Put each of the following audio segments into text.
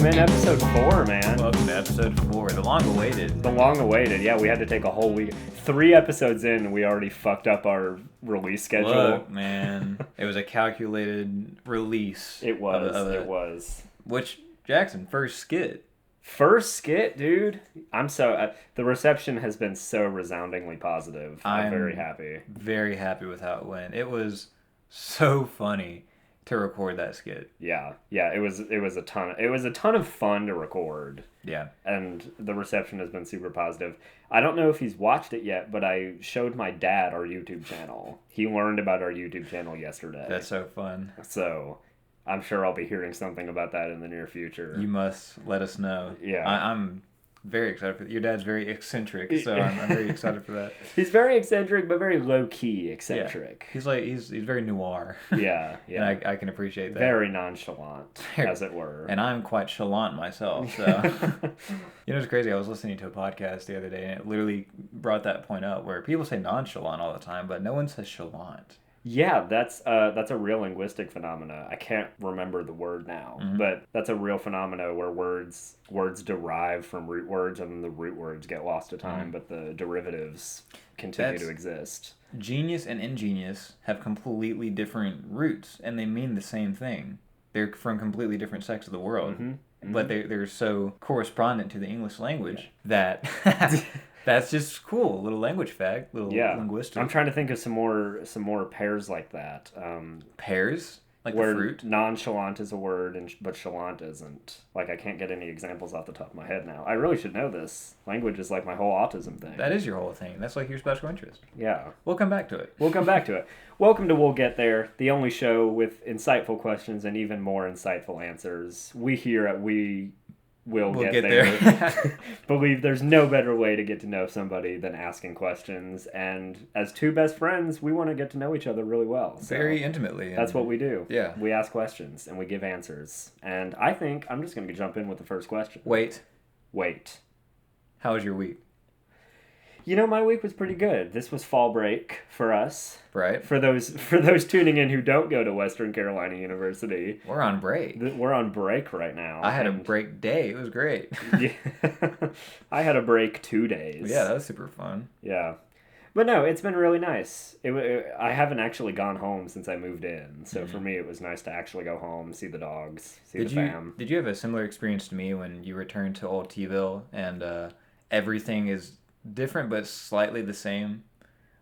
Welcome in episode 4, man. Welcome to episode 4, the long-awaited. The long-awaited, yeah. We had to take a whole week. 3 episodes in, and we already fucked up our release schedule. Look, man, it was a calculated release. It was. Which, Jackson, first skit. First skit, dude. I'm so... the reception has been so resoundingly positive. I'm very happy. Very happy with how it went. It was so funny to record that skit. Yeah. It was a ton of fun to record. Yeah. And the reception has been super positive. I don't know if he's watched it yet, but I showed my dad our YouTube channel. He learned about our YouTube channel yesterday. That's so fun. So I'm sure I'll be hearing something about that in the near future. You must let us know. Yeah. I'm very excited for that. Your dad's very eccentric, so I'm very excited for that. He's very eccentric, but very low-key eccentric. Yeah. He's very noir. Yeah. And I can appreciate that. Very nonchalant, as it were. And I'm quite chalant myself, so... You know, it's crazy. I was listening to a podcast the other day, and it literally brought that point up, where people say nonchalant all the time, but no one says chalant. Yeah, that's a real linguistic phenomena. I can't remember the word now, but that's a real phenomena where words derive from root words, and then the root words get lost to time, but the derivatives continue to exist. Genius and ingenious have completely different roots, and they mean the same thing. They're from completely different sects of the world, but they're so correspondent to the English language that... That's just cool. A little language fact, linguistic. I'm trying to think of some more pairs like that. Pairs? Like where the fruit? Nonchalant is a word, but chalant isn't. Like, I can't get any examples off the top of my head now. I really should know this. Language is like my whole autism thing. That is your whole thing. That's like your special interest. Yeah. We'll come back to it. Welcome to We'll Get There, the only show with insightful questions and even more insightful answers. We here at We'll get there. Believe there's no better way to get to know somebody than asking questions. And as two best friends, we want to get to know each other really well. So very intimately. That's what we do. Yeah. We ask questions and we give answers. And I think I'm just going to jump in with the first question. Wait. How was your week? You know, my week was pretty good. This was fall break for us. Right. For those tuning in who don't go to Western Carolina University. We're on break. We're on break right now. I had a break day. It was great. Yeah. I had a break 2 days. Yeah, that was super fun. Yeah. But no, it's been really nice. I haven't actually gone home since I moved in. So for me, it was nice to actually go home, see the dogs, see the fam. Did you have a similar experience to me when you returned to Old T-ville and everything is different but slightly the same?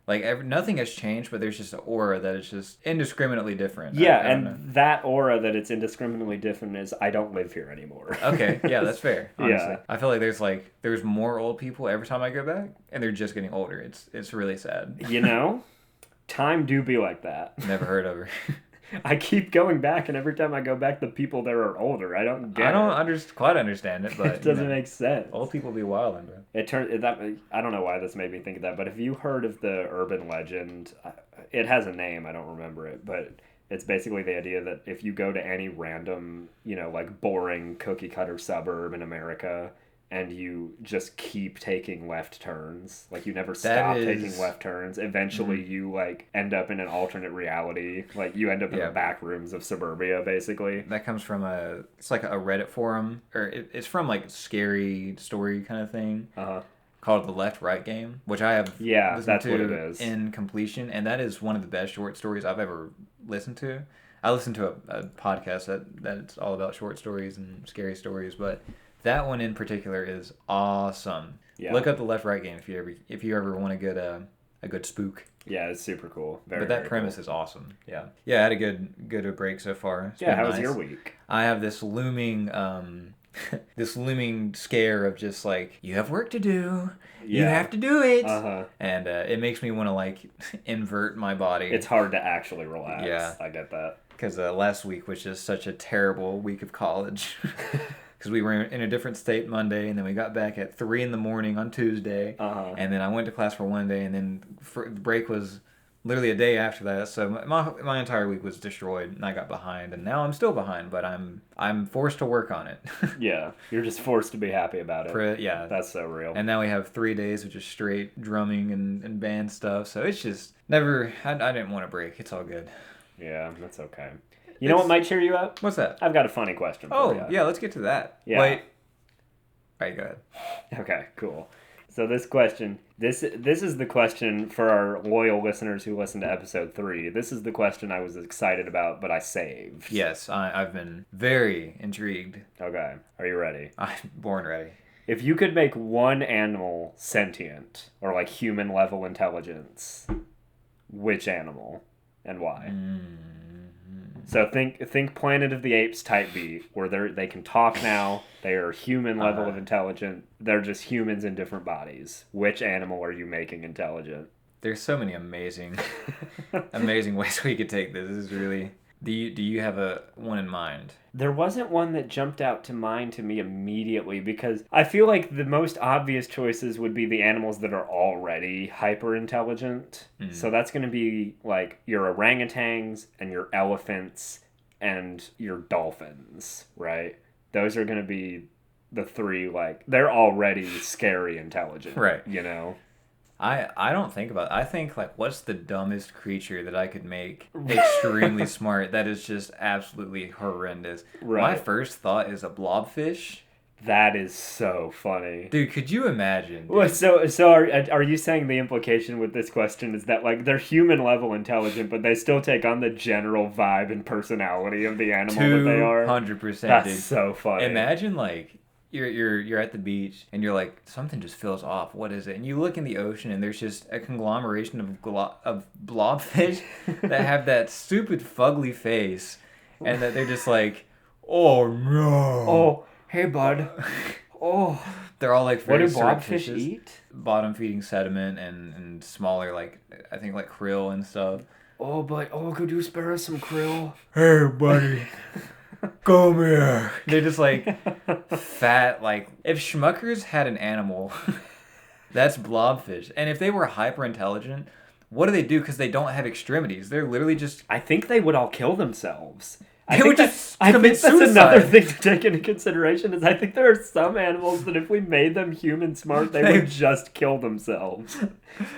Like, nothing has changed, but there's just an aura that is just indiscriminately different. Yeah, and that aura that it's indiscriminately different is I don't live here anymore. Okay, yeah, that's fair, honestly. Yeah. I feel like there's more old people every time I go back, and they're just getting older. It's really sad. You know, time do be like that. Never heard of her. I keep going back, and every time I go back, the people there are older. I don't quite understand it, but it doesn't make sense. Old people be wilding, bro. I don't know why this made me think of that, but if you heard of the urban legend, it has a name. I don't remember it, but it's basically the idea that if you go to any random, like boring cookie cutter suburb in America, and you just keep taking left turns, like you never stop taking left turns, eventually you like end up in an alternate reality, like you end up in the back rooms of suburbia, basically. That comes from it's like a Reddit forum, or it's from like scary story kind of thing, called The Left Right Game, which I have listened to what it is. In completion, and that is one of the best short stories I've ever listened to. I listened to a podcast that's all about short stories and scary stories, but that one in particular is awesome. Yeah. Look up The Left Right Game if you ever want to get a good spook. Yeah, it's super cool. But that premise is awesome. Yeah. Yeah, I had a good break so far. How was your week? I have this looming scare of just like, you have work to do. You have to do it. And it makes me want to like invert my body. It's hard to actually relax. Yeah. I get that. Because last week was just such a terrible week of college. Because we were in a different state Monday, and then we got back at 3 a.m. on Tuesday, and then I went to class for one day, and then the break was literally a day after that. So my entire week was destroyed, and I got behind, and now I'm still behind, but I'm forced to work on it. Yeah, you're just forced to be happy about it. Yeah, that's so real. And now we have 3 days of just straight drumming and band stuff. So it's just never. I didn't want a break. It's all good. Yeah, that's okay. You know what might cheer you up? What's that? I've got a funny question for you. Oh, yeah, let's get to that. Yeah. Wait. All right, go ahead. Okay, cool. So this question, this is the question for our loyal listeners who listened to episode 3. This is the question I was excited about, but I saved. Yes, I've been very intrigued. Okay, are you ready? I'm born ready. If you could make one animal sentient, or like human level intelligence, which animal and why? So think Planet of the Apes type beat, where they can talk now, they are human level of intelligent, they're just humans in different bodies. Which animal are you making intelligent? There's so many amazing ways we could take this. This is really... Do you have a one in mind? There wasn't one that jumped out to mind to me immediately, because I feel like the most obvious choices would be the animals that are already hyper intelligent. So that's going to be like your orangutans and your elephants and your dolphins, right? Those are going to be the 3, like, they're already scary intelligent, right? You know? I don't think about it. I think, like, what's the dumbest creature that I could make extremely smart that is just absolutely horrendous? Right. My first thought is a blobfish. That is so funny. Dude, could you imagine? Dude? Well, so are you saying the implication with this question is that, like, they're human level intelligent, but they still take on the general vibe and personality of the animal that they are? 200%, That's dude. so funny. Imagine, like... You're at the beach and you're like, something just feels off. What is it? And you look in the ocean and there's just a conglomeration of blobfish that have that stupid fugly face, and that they're just like, oh no. Oh, hey bud. Oh. They're all like, what do blobfish eat? Bottom feeding sediment and smaller, like, I think like krill and stuff. Oh, but could you spare us some krill? Hey buddy. Come here. They're just like fat, like, if Schmuckers had an animal, that's blobfish. And if they were hyper intelligent, what do they do? Because they don't have extremities. They're literally just... I think they would all kill themselves. I think that's another thing to take into consideration is I think there are some animals that if we made them human smart, they would just kill themselves.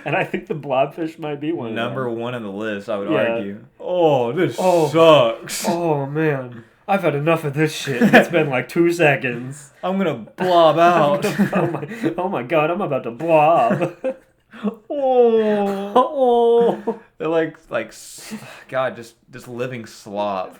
And I think the blobfish might be one Number of them. one on the list, I would argue. Oh, this sucks. Oh, man. I've had enough of this shit. It's been like 2 seconds. I'm gonna blob out. Oh my god, I'm about to blob. Oh. They're like God, just living slop.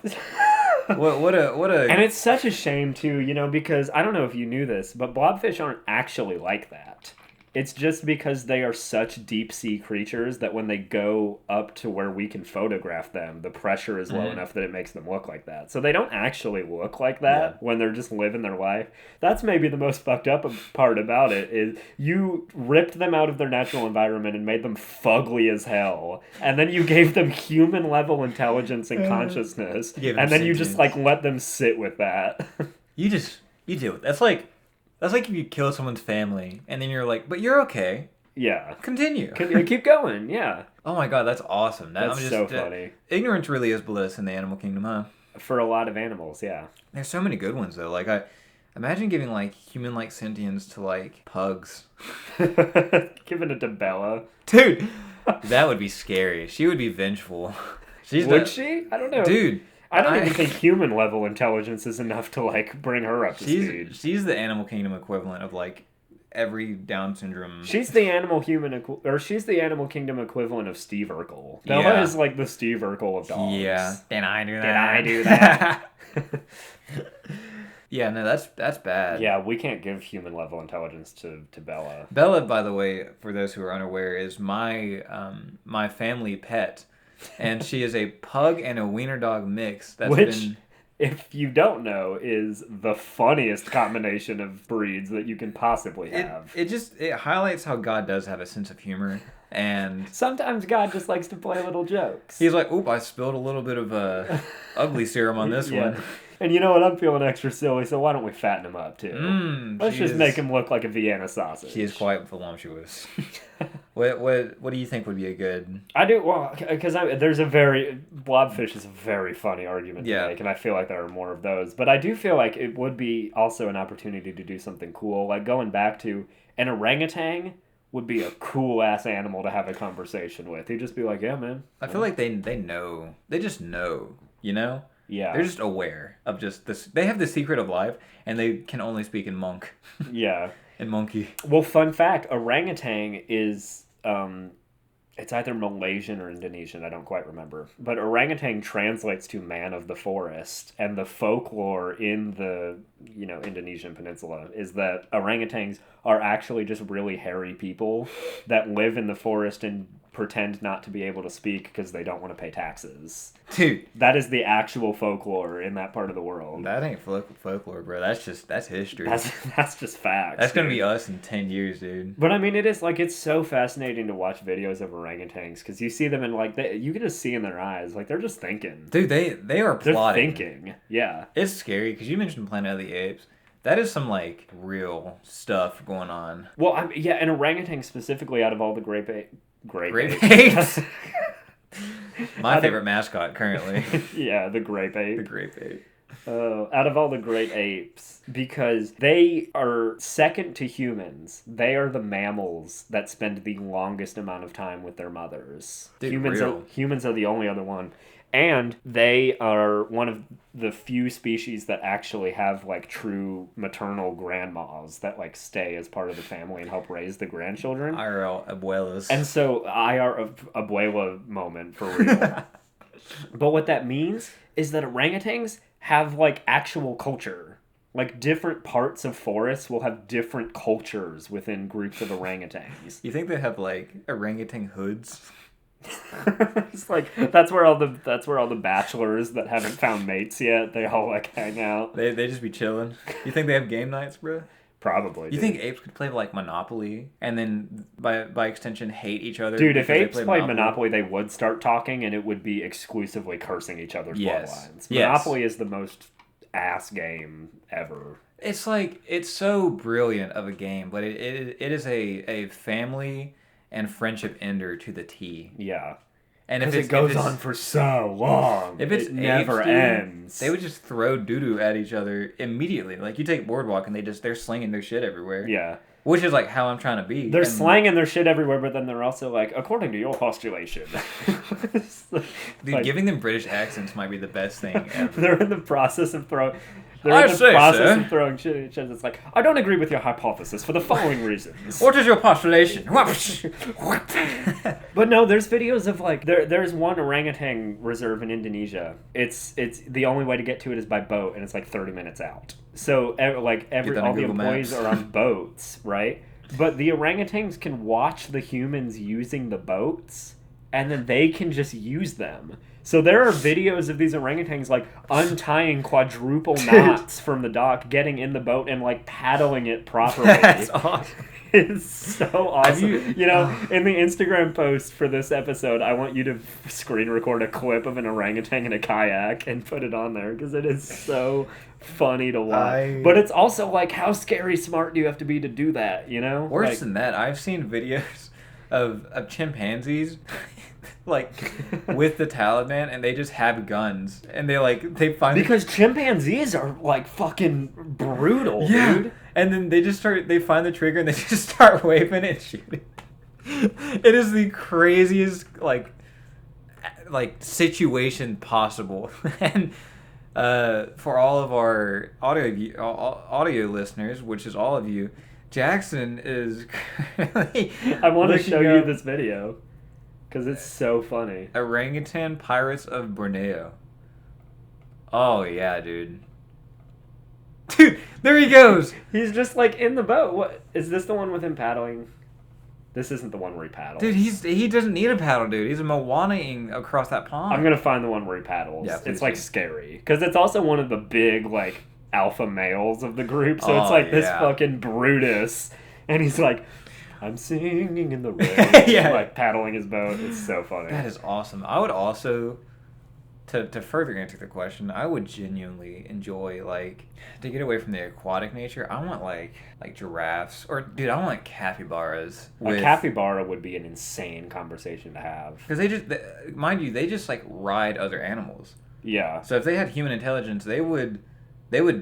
What a And it's such a shame too, you know, because I don't know if you knew this, but blobfish aren't actually like that. It's just because they are such deep sea creatures that when they go up to where we can photograph them, the pressure is low enough that it makes them look like that. So they don't actually look like that when they're just living their life. That's maybe the most fucked up part about it, is you ripped them out of their natural environment and made them fugly as hell. And then you gave them human level intelligence and consciousness. And then you just like let them sit with that. You do it. That's like if you kill someone's family, and then you're like, but you're okay. Yeah. Continue. Keep going, yeah. Oh my god, that's awesome. That's so funny. Ignorance really is bliss in the animal kingdom, huh? For a lot of animals, yeah. There's so many good ones, though. Like, I imagine giving, like, human-like sentience to, like, pugs. Giving it to Bella. Dude, that would be scary. She would be vengeful. Would she? I don't know. Dude. I don't even think human level intelligence is enough to like bring her up to speed. She's the animal kingdom equivalent of like every Down syndrome. She's the animal kingdom equivalent of Steve Urkel. Bella is like the Steve Urkel of dogs. Yeah. Did I do that? Yeah, no, that's bad. Yeah, we can't give human level intelligence to Bella. Bella, by the way, for those who are unaware, is my my family pet. And she is a pug and a wiener dog mix. If you don't know, is the funniest combination of breeds that you can possibly have. It highlights how God does have a sense of humor. And sometimes God just likes to play little jokes. He's like, oop, I spilled a little bit of ugly serum on this one. And you know what? I'm feeling extra silly, so why don't we fatten him up, too? Let's just make him look like a Vienna sausage. She is quite voluptuous. What do you think would be a good... I do, well, because blobfish is a very funny argument to make, and I feel like there are more of those. But I do feel like it would be also an opportunity to do something cool. Like going back to an orangutan would be a cool-ass animal to have a conversation with. He'd just be like, yeah, man. I feel like they know. They just know, you know? Yeah. They're just aware of just this. They have the secret of life, and they can only speak in monk. Yeah. In monkey. Well, fun fact, orangutan is, it's either Malaysian or Indonesian, I don't quite remember. But orangutan translates to man of the forest, and the folklore in the, Indonesian peninsula is that orangutans are actually just really hairy people that live in the forest and pretend not to be able to speak because they don't want to pay taxes. Dude. That is the actual folklore in that part of the world. That ain't folklore, bro. That's history. That's just facts. That's going to be us in 10 years, dude. But I mean, it's so fascinating to watch videos of orangutans because you see them and you can just see in their eyes, they're just thinking. Dude, they are plotting. They're thinking, yeah. It's scary because you mentioned Planet of the Apes. That is some, real stuff going on. Well, and orangutan specifically out of all the grape apes. My favorite mascot currently. Yeah, the grape ape. The grape ape. Out of all the great apes, because they are second to humans, they are the mammals that spend the longest amount of time with their mothers. Dude, humans are the only other one. And they are one of the few species that actually have true maternal grandmas that stay as part of the family and help raise the grandchildren. IRL abuelas. And so IR abuela moment for real. But what that means is that orangutans have actual culture. Different parts of forests will have different cultures within groups of orangutans. You think they have orangutan hoods? It's that's where all the bachelors that haven't found mates yet, they all hang out. They just be chilling. You think they have game nights, bro? Probably. You think apes could play Monopoly and then by extension hate each other? Dude, if apes played Monopoly, they would start talking and it would be exclusively cursing each other's bloodlines. Monopoly is the most ass game ever. It's it's so brilliant of a game, but it is a family and friendship ender to the T. Yeah. And if it goes on for so long, if it never ends. They would just throw doo-doo at each other immediately. You take Boardwalk and they're slinging their shit everywhere. Yeah. Which is how I'm trying to be. They're slanging their shit everywhere, but then they're also according to your postulation. Dude, giving them British accents might be the best thing ever. They're in the process of throwing... of throwing shit at each other. It's I don't agree with your hypothesis for the following reasons. What is your postulation? But no, there's videos of there's one orangutan reserve in Indonesia. It's the only way to get to it is by boat, and it's 30 minutes out. So all the employees are on boats, right? But the orangutans can watch the humans using the boats, and then they can just use them. So there are videos of these orangutans untying quadruple knots from the dock, getting in the boat and paddling it properly. That's awesome. It's so awesome. In the Instagram post for this episode, I want you to screen record a clip of an orangutan in a kayak and put it on there because it is so funny to watch. But it's also how scary smart do you have to be to do that, Worse than that, I've seen videos of chimpanzees with the Taliban, and they just have guns, and they find because chimpanzees are fucking brutal, dude. And then they find the trigger and they just start waving and shooting. It is the craziest situation possible. And for all of our audio listeners, which is all of you, Jackson is I want to show you this video because it's so funny. Orangutan Pirates of Borneo. Oh yeah, dude. Dude, there he goes. He's just in the boat. What is this? The one with him paddling? This isn't the one where he paddles. Dude, he doesn't need a paddle, dude. He's a Moana-ing across that pond. I'm gonna find the one where he paddles. Yeah, it's scary because it's also one of the big alpha males of the group. So it's this fucking Brutus, and he's I'm singing in the rain, paddling his boat. It's so funny. That is awesome. I would also, to further answer the question, I would genuinely enjoy to get away from the aquatic nature. I want giraffes, or dude, I want capybaras. A capybara would be an insane conversation to have because mind you, they just ride other animals. Yeah. So if they had human intelligence, they would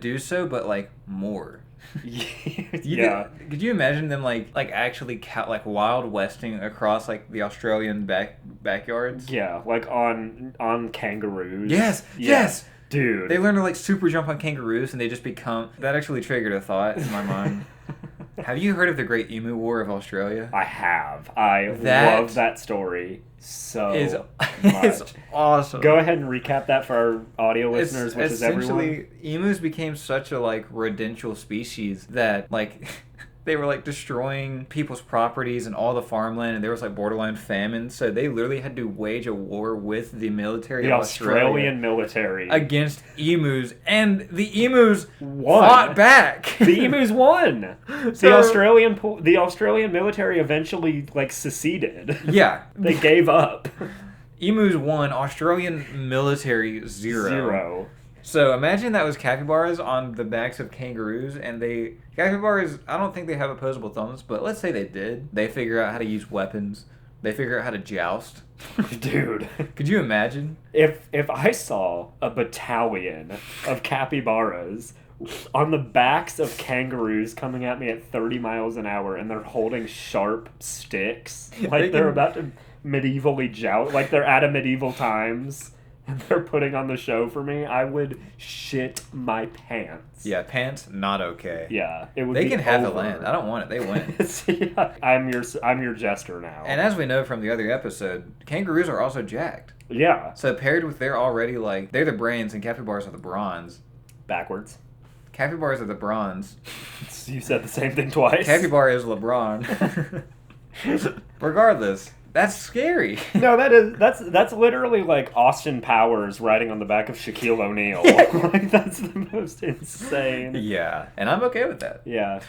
do so, but more. Yeah. Could you imagine them actually wild westing across the Australian backyards? Yeah, on kangaroos. Yes. Dude. They learn to like super jump on kangaroos and they just become... That actually triggered a thought in my mind. Have you heard of the Great Emu War of Australia? I have. I love that story so much. It's awesome. Go ahead and recap that for our audio listeners, which is everyone. Essentially, emus became such a like rodential species that like they were like destroying people's properties and all the farmland, and there was like borderline famine. So they literally had to wage a war with the military, the of Australian military, against emus, and the emus fought back. The emus won. The Australian military eventually like seceded. Yeah, they gave up. Emus won. Australian military zero. So imagine that was capybaras on the backs of kangaroos, and capybaras, I don't think they have opposable thumbs, but let's say they did. They figure out how to use weapons. They figure out how to joust. Dude. Could you imagine? If I saw a battalion of capybaras on the backs of kangaroos coming at me at 30 miles an hour, and they're holding sharp sticks, like they're about to medievally joust, like they're at a medieval times, and they're putting on the show for me, I would shit my pants. Yeah, pants, not okay. Yeah, it would. They be can have over. the land. I don't want it. They win. Yeah, I'm your jester now. And as we know from the other episode, kangaroos are also jacked. Yeah. So paired with they're the brains, and capybaras are the bronze. Backwards. Capybaras are the bronze. You said the same thing twice. Capybara is LeBron. Regardless. That's scary. No, that's literally like Austin Powers riding on the back of Shaquille O'Neal. Like that's the most insane. Yeah, and I'm okay with that. Yeah.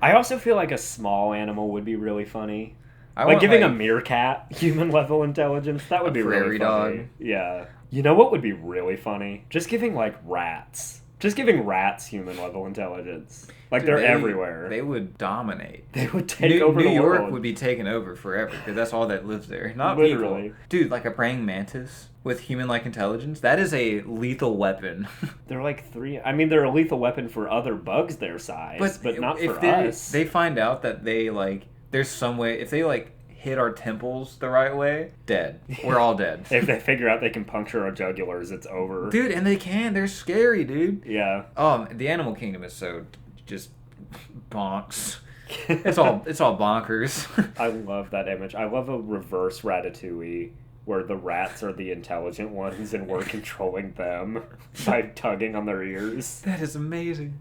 I also feel like a small animal would be really funny. Like giving a meerkat human level intelligence, that would be really funny. Dog. Yeah. You know what would be really funny? Just giving like rats. Just giving rats human level intelligence. Like, dude, they're everywhere. They would dominate. They would take over the world. New York would be taken over forever, because that's all that lives there. Not literally. People. Dude, like a praying mantis with human-like intelligence, that is a lethal weapon. They're like they're a lethal weapon for other bugs their size, but not for us. They find out that they, like, there's some way, if they, like, hit our temples the right way, dead. We're all dead. If they figure out they can puncture our jugulars, it's over. Dude, and they can. They're scary, dude. Yeah. The animal kingdom is so just bonks. It's all bonkers. I love that image. I love a reverse Ratatouille where the rats are the intelligent ones and we're controlling them by tugging on their ears. That is amazing.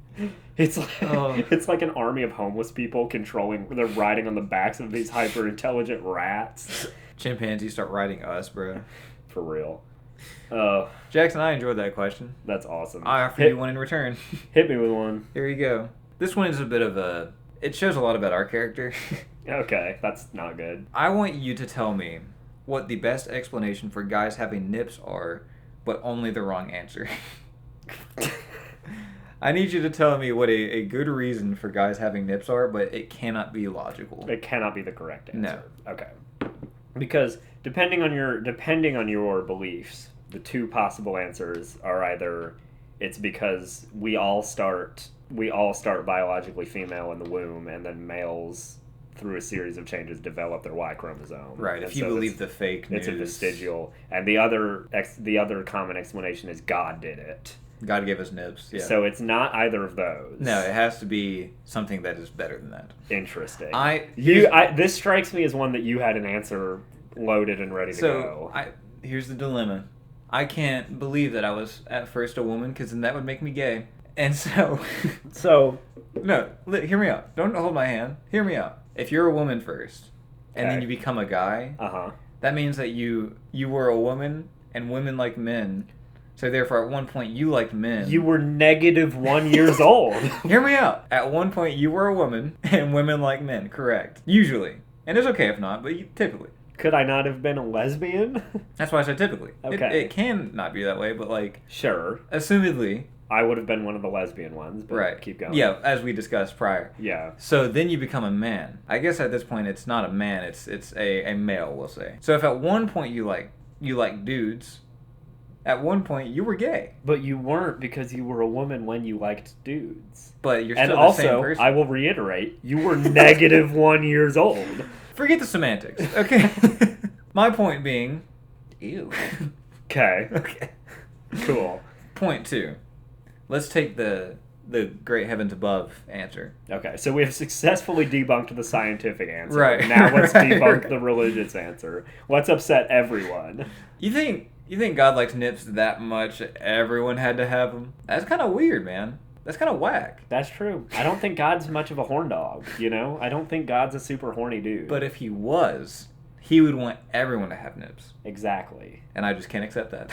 It's like an army of homeless people they're riding on the backs of these hyper intelligent rats. Chimpanzees start riding us, bro. For real. Jackson, I enjoyed that question. That's awesome. I offer you one in return. Hit me with one. Here you go. This one is a bit of it shows a lot about our character. Okay, that's not good. I want you to tell me what the best explanation for guys having nips are, but only the wrong answer. I need you to tell me what a good reason for guys having nips are, but it cannot be logical. It cannot be the correct answer. No. Okay. Because depending on your beliefs, the two possible answers are either it's because we all start biologically female in the womb, and then males through a series of changes develop their Y chromosome. Right. If you believe the fake news, it's a vestigial. And the other common explanation is God did it. God gave us nips. Yeah. So it's not either of those. No, it has to be something that is better than that. Interesting. This strikes me as one that you had an answer loaded and ready to go. Here's the dilemma. I can't believe that I was at first a woman, because then that would make me gay. And so... No, hear me out. Don't hold my hand. Hear me out. If you're a woman first, and then you become a guy, that means that you were a woman, and women like men. So therefore, at one point, you liked men. You were -1 years old. Hear me out. At one point, you were a woman, and women like men. Correct. Usually. And it's okay if not, but typically. Could I not have been a lesbian? That's why I said typically. Okay. It can not be that way, but like... Sure. Assumedly... I would have been one of the lesbian ones, but right. Keep going. Yeah, as we discussed prior. Yeah. So then you become a man. I guess at this point it's not a man, it's a male, we'll say. So if at one point you like dudes, at one point you were gay. But you weren't, because you were a woman when you liked dudes. But you're still the same person. I will reiterate, you were -1 years old. Forget the semantics, okay? My point being, ew. Okay. Okay. Cool. point 2. Let's take the great heavens above answer. Okay, so we have successfully debunked the scientific answer. Right. Now let's debunk Right. the religious answer. Let's upset everyone. You think God likes nips that much? Everyone had to have them. That's kind of weird, man. That's kind of whack. That's true. I don't think God's much of a horn dog, you know? I don't think God's a super horny dude. But if he was, he would want everyone to have nips. Exactly. And I just can't accept that.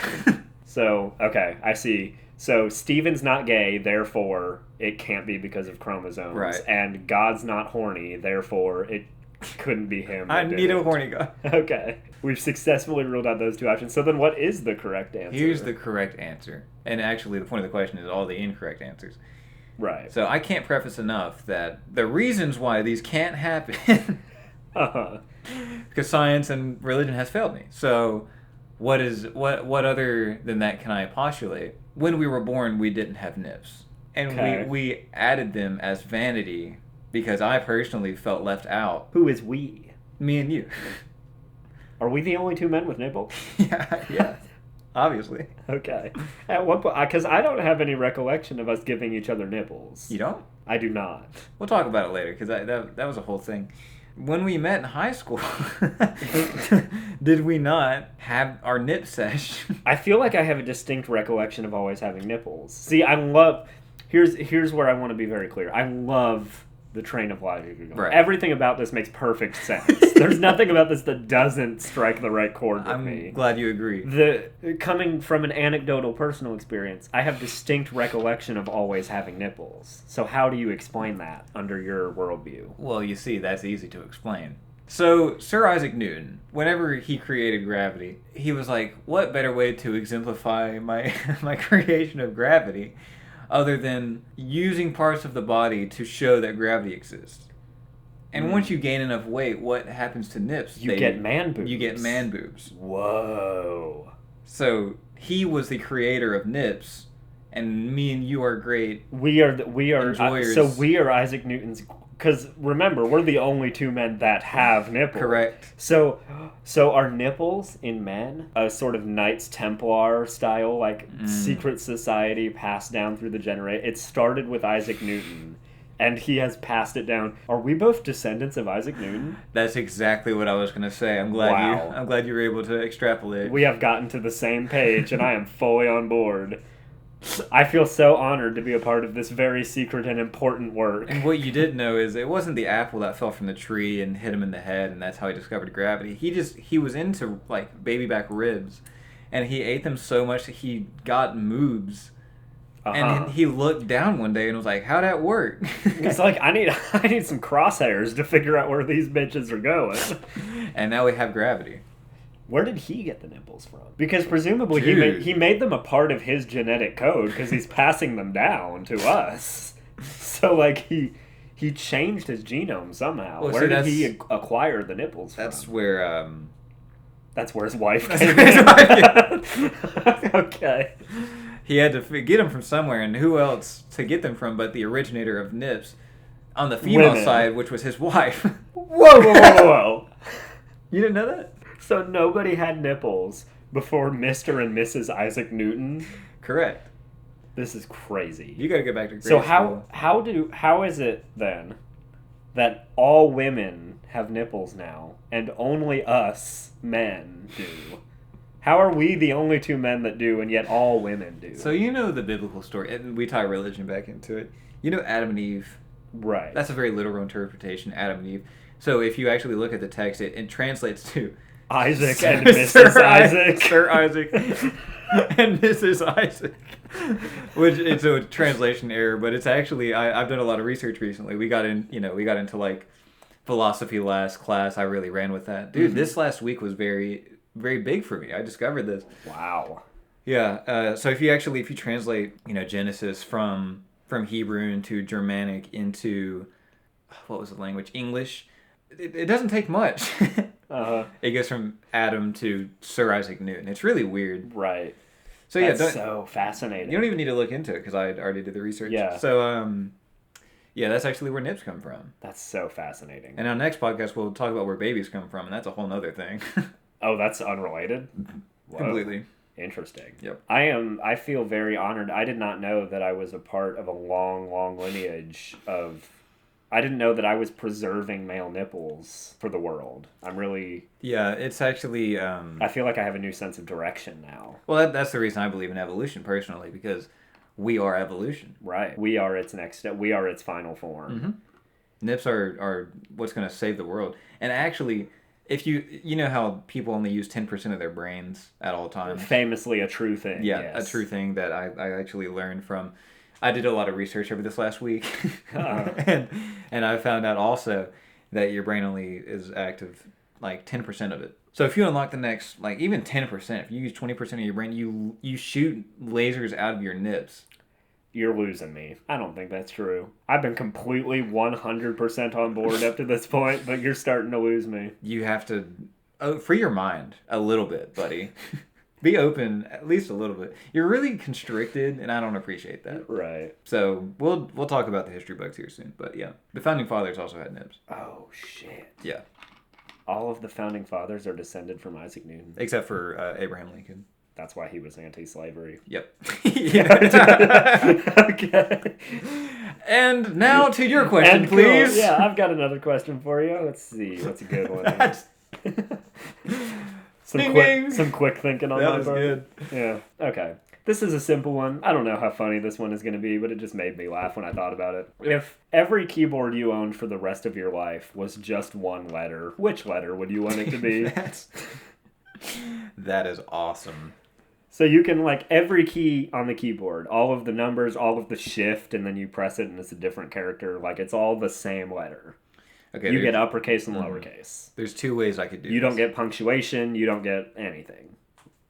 So, okay, I see. So Steven's not gay, therefore it can't be because of chromosomes. Right. And God's not horny, therefore it couldn't be him. I need a horny God. Okay. We've successfully ruled out those two options. So then what is the correct answer? Here's the correct answer. And actually, the point of the question is all the incorrect answers. Right. So I can't preface enough that the reasons why these can't happen, Uh-huh. because science and religion has failed me. So what other than that can I postulate? When we were born, we didn't have nips. And Okay. we added them as vanity because I personally felt left out. Who is we? Me and you. Are we the only two men with nipples? Yeah. Obviously. Okay. At what point? Because I don't have any recollection of us giving each other nipples. You don't? I do not. We'll talk about it later because that was a whole thing. When we met in high school, did we not have our nip sesh? I feel like I have a distinct recollection of always having nipples. See, I love... Here's where I want to be very clear. I love the train of logic. Right. Everything about this makes perfect sense. There's nothing about this that doesn't strike the right chord with me. I'm glad you agree. Coming from an anecdotal personal experience, I have distinct recollection of always having nipples. So how do you explain that under your worldview? Well, you see, that's easy to explain. So, Sir Isaac Newton, whenever he created gravity, he was like, what better way to exemplify my creation of gravity other than using parts of the body to show that gravity exists? And once you gain enough weight, what happens to nips? You get man boobs. You get man boobs. Whoa. So he was the creator of nips, and me and you are great. We are enjoyers. so we are Isaac Newton's. Because remember, we're the only two men that have nipples. Correct. So are nipples in men a sort of Knights Templar style, like secret society passed down through the generation? It started with Isaac Newton, and he has passed it down. Are we both descendants of Isaac Newton? That's exactly what I was going to say. I'm glad you were able to extrapolate. We have gotten to the same page, and I am fully on board. I feel so honored to be a part of this very secret and important work. And what you did know is it wasn't the apple that fell from the tree and hit him in the head, and that's how he discovered gravity. He was into like baby back ribs, and he ate them so much that he got moobs. And he looked down one day and was like, "How'd that work?" He's like, I need some crosshairs to figure out where these bitches are going. And now we have gravity. Where did he get the nipples from? Because presumably Dude. he made them a part of his genetic code because he's passing them down to us. So like he changed his genome somehow. Well, where did he acquire the nipples from? That's where That's where his wife That's came where in. his wife Okay. he had to get them from somewhere, and who else to get them from but the originator of nips on the female Women. side, which was his wife. Whoa. You didn't know that? So nobody had nipples before Mr. and Mrs. Isaac Newton? Correct. This is crazy. You got to go back to grade So school. how is it then that all women have nipples now and only us men do? How are we the only two men that do and yet all women do? So you know the biblical story, and we tie religion back into it. You know Adam and Eve. Right. That's a very literal interpretation, Adam and Eve. So if you actually look at the text, it translates to Isaac and Mrs. Isaac. Sir Isaac and Mrs. Isaac. Which it's a translation error, but it's actually I've done a lot of research recently. We got into like philosophy last class. I really ran with that. Dude, This last week was very, very big for me. I discovered this. Wow. Yeah. So if you translate, Genesis from Hebrew into Germanic into what was the language? English. It doesn't take much. It goes from Adam to Sir Isaac Newton. It's really weird. Right. So That's so fascinating. You don't even need to look into it because I already did the research. Yeah. So that's actually where nips come from. That's so fascinating. And on next podcast we'll talk about where babies come from, and that's a whole nother thing. Oh, that's unrelated? Whoa. Completely. Interesting. Yep. I feel very honored. I did not know that I was a part of a long, long lineage of... I didn't know that I was preserving male nipples for the world. I'm really... Yeah, it's actually... I feel like I have a new sense of direction now. Well, that's the reason I believe in evolution, personally, because we are evolution. Right. We are its next step. We are its final form. Mm-hmm. Nips are what's going to save the world. And actually, if you know how people only use 10% of their brains at all times? Famously a true thing. Yeah, yes. a true thing that I actually learned from... I did a lot of research over this last week. and I found out also that your brain only is active like 10% of it. So if you unlock the next, like even 10%, if you use 20% of your brain, you shoot lasers out of your nips. You're losing me. I don't think that's true. I've been completely 100% on board up to this point, but you're starting to lose me. You have to free your mind a little bit, buddy. Be open at least a little bit. You're really constricted, and I don't appreciate that. Right. So we'll talk about the history books here soon. But yeah, the founding fathers also had nips. Oh shit. Yeah. All of the founding fathers are descended from Isaac Newton. Except for Abraham Lincoln. That's why he was anti-slavery. Yep. Okay. And now to your question, please. Cool. Yeah, I've got another question for you. Let's see. What's a good one? Some quick thinking on my part. That was good. Yeah. Okay. This is a simple one. I don't know how funny this one is going to be, but it just made me laugh when I thought about it. If every keyboard you owned for the rest of your life was just one letter, which letter would you want it to be? That is awesome. So you can, like, every key on the keyboard, all of the numbers, all of the shift, and then you press it and it's a different character. Like, it's all the same letter. Okay, you get uppercase and lowercase. There's two ways I could do You don't get punctuation. You don't get anything.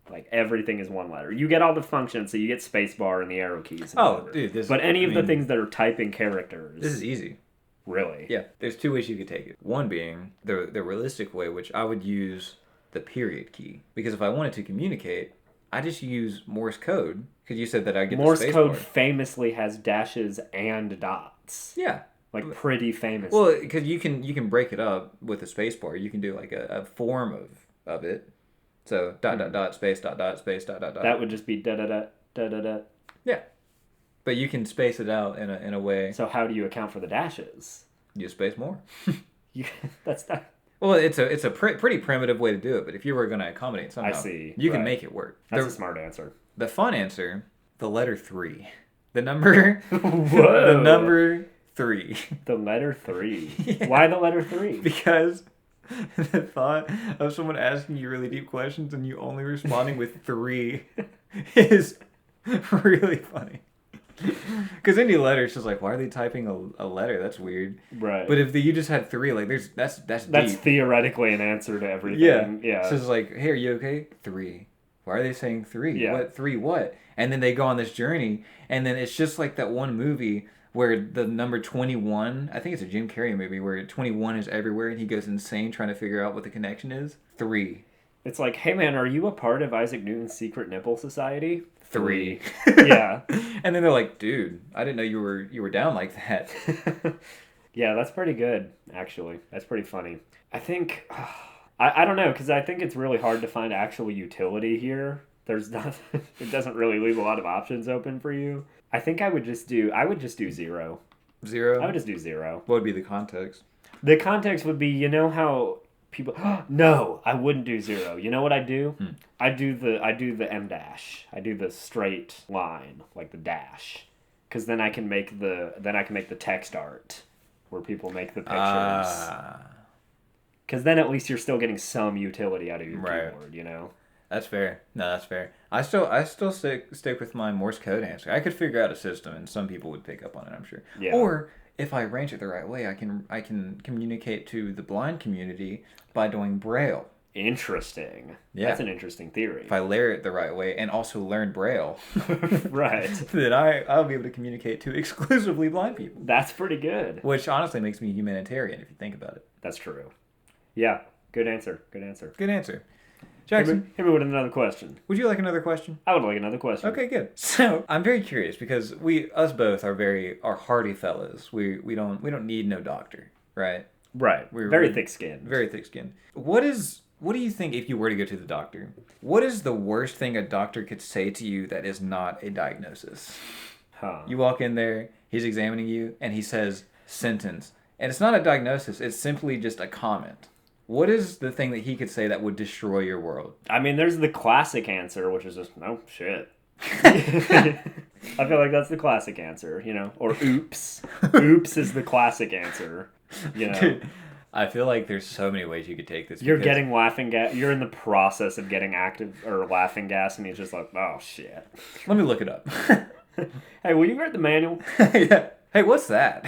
Like, everything is one letter. You get all the functions, so you get spacebar and the arrow keys. And dude. But any of the things that are typing characters... This is easy. Really? Yeah. There's two ways you could take it. One being the realistic way, which I would use the period key. Because if I wanted to communicate, I just use Morse code. Because you said that I get Morse the spacebar. code famously has dashes and dots. Yeah. Like, pretty famously. Well, because you can break it up with a spacebar. You can do, like, a form of it. So, space, space, That would just be da-da-da. Yeah. But you can space it out in a way. So how do you account for the dashes? You space more. That's not... Well, it's a pretty primitive way to do it, but if you were going to accommodate somehow, you can make it work. That's a smart answer. The fun answer, the letter 3. The number... Whoa! The number 3. The letter 3? Yeah. Why the letter 3? Because... the thought of someone asking you really deep questions and you only responding with 3 is really funny. Because any letter, it's just like, why are they typing a letter? That's weird. Right. But if you just had 3, like, that's deep. Theoretically an answer to everything. Yeah. So it's like, hey, are you okay? 3. Why are they saying 3? Yeah. What? 3 what? And then they go on this journey, and then it's just like that one movie where the number 21, I think it's a Jim Carrey movie, where 21 is everywhere and he goes insane trying to figure out what the connection is. 3. It's like, hey man, are you a part of Isaac Newton's secret nipple society? 3. Yeah. And then they're like, dude, I didn't know you were down like that. Yeah, that's pretty good, actually. That's pretty funny. I think, I don't know, because I think it's really hard to find actual utility here. There's not, it doesn't really leave a lot of options open for you. I think I would just do 0. 0? I would just do 0. What would be the context? The context would be, you know how people... No, I wouldn't do 0. You know what I do? I do the M dash. I do the straight line, like the dash. Because then I can make the text art where people make the pictures. Because then at least you're still getting some utility out of your keyboard, you know? That's fair. No, that's fair. I still stick with my Morse code answer. I could figure out a system, and some people would pick up on it, I'm sure. Yeah. Or if I arrange it the right way, I can communicate to the blind community by doing Braille. Interesting. Yeah. That's an interesting theory. If I layer it the right way and also learn Braille, right, then I'll be able to communicate to exclusively blind people. That's pretty good. Which honestly makes me humanitarian if you think about it. That's true. Yeah. Good answer. Good answer. Good answer. Jackson, hit me with another question. Would you like another question? I would like another question. Okay, good. So I'm very curious because us both are hardy fellas. We don't need no doctor, right? Right. We're very thick skinned. Very thick skinned. What is What do you think if you were to go to the doctor? What is the worst thing a doctor could say to you that is not a diagnosis? You walk in there, he's examining you, and he says, sentence. And it's not a diagnosis, it's simply just a comment. What is the thing that he could say that would destroy your world? I mean, there's the classic answer, which is just, no, shit. I feel like that's the classic answer, you know? Or oops. Oops is the classic answer, you know? Dude, I feel like there's so many ways you could take this. You're getting laughing gas. You're in the process of getting active or laughing gas, and he's just like, oh, shit. Let me look it up. Hey, will you read the manual? Yeah. Hey, what's that?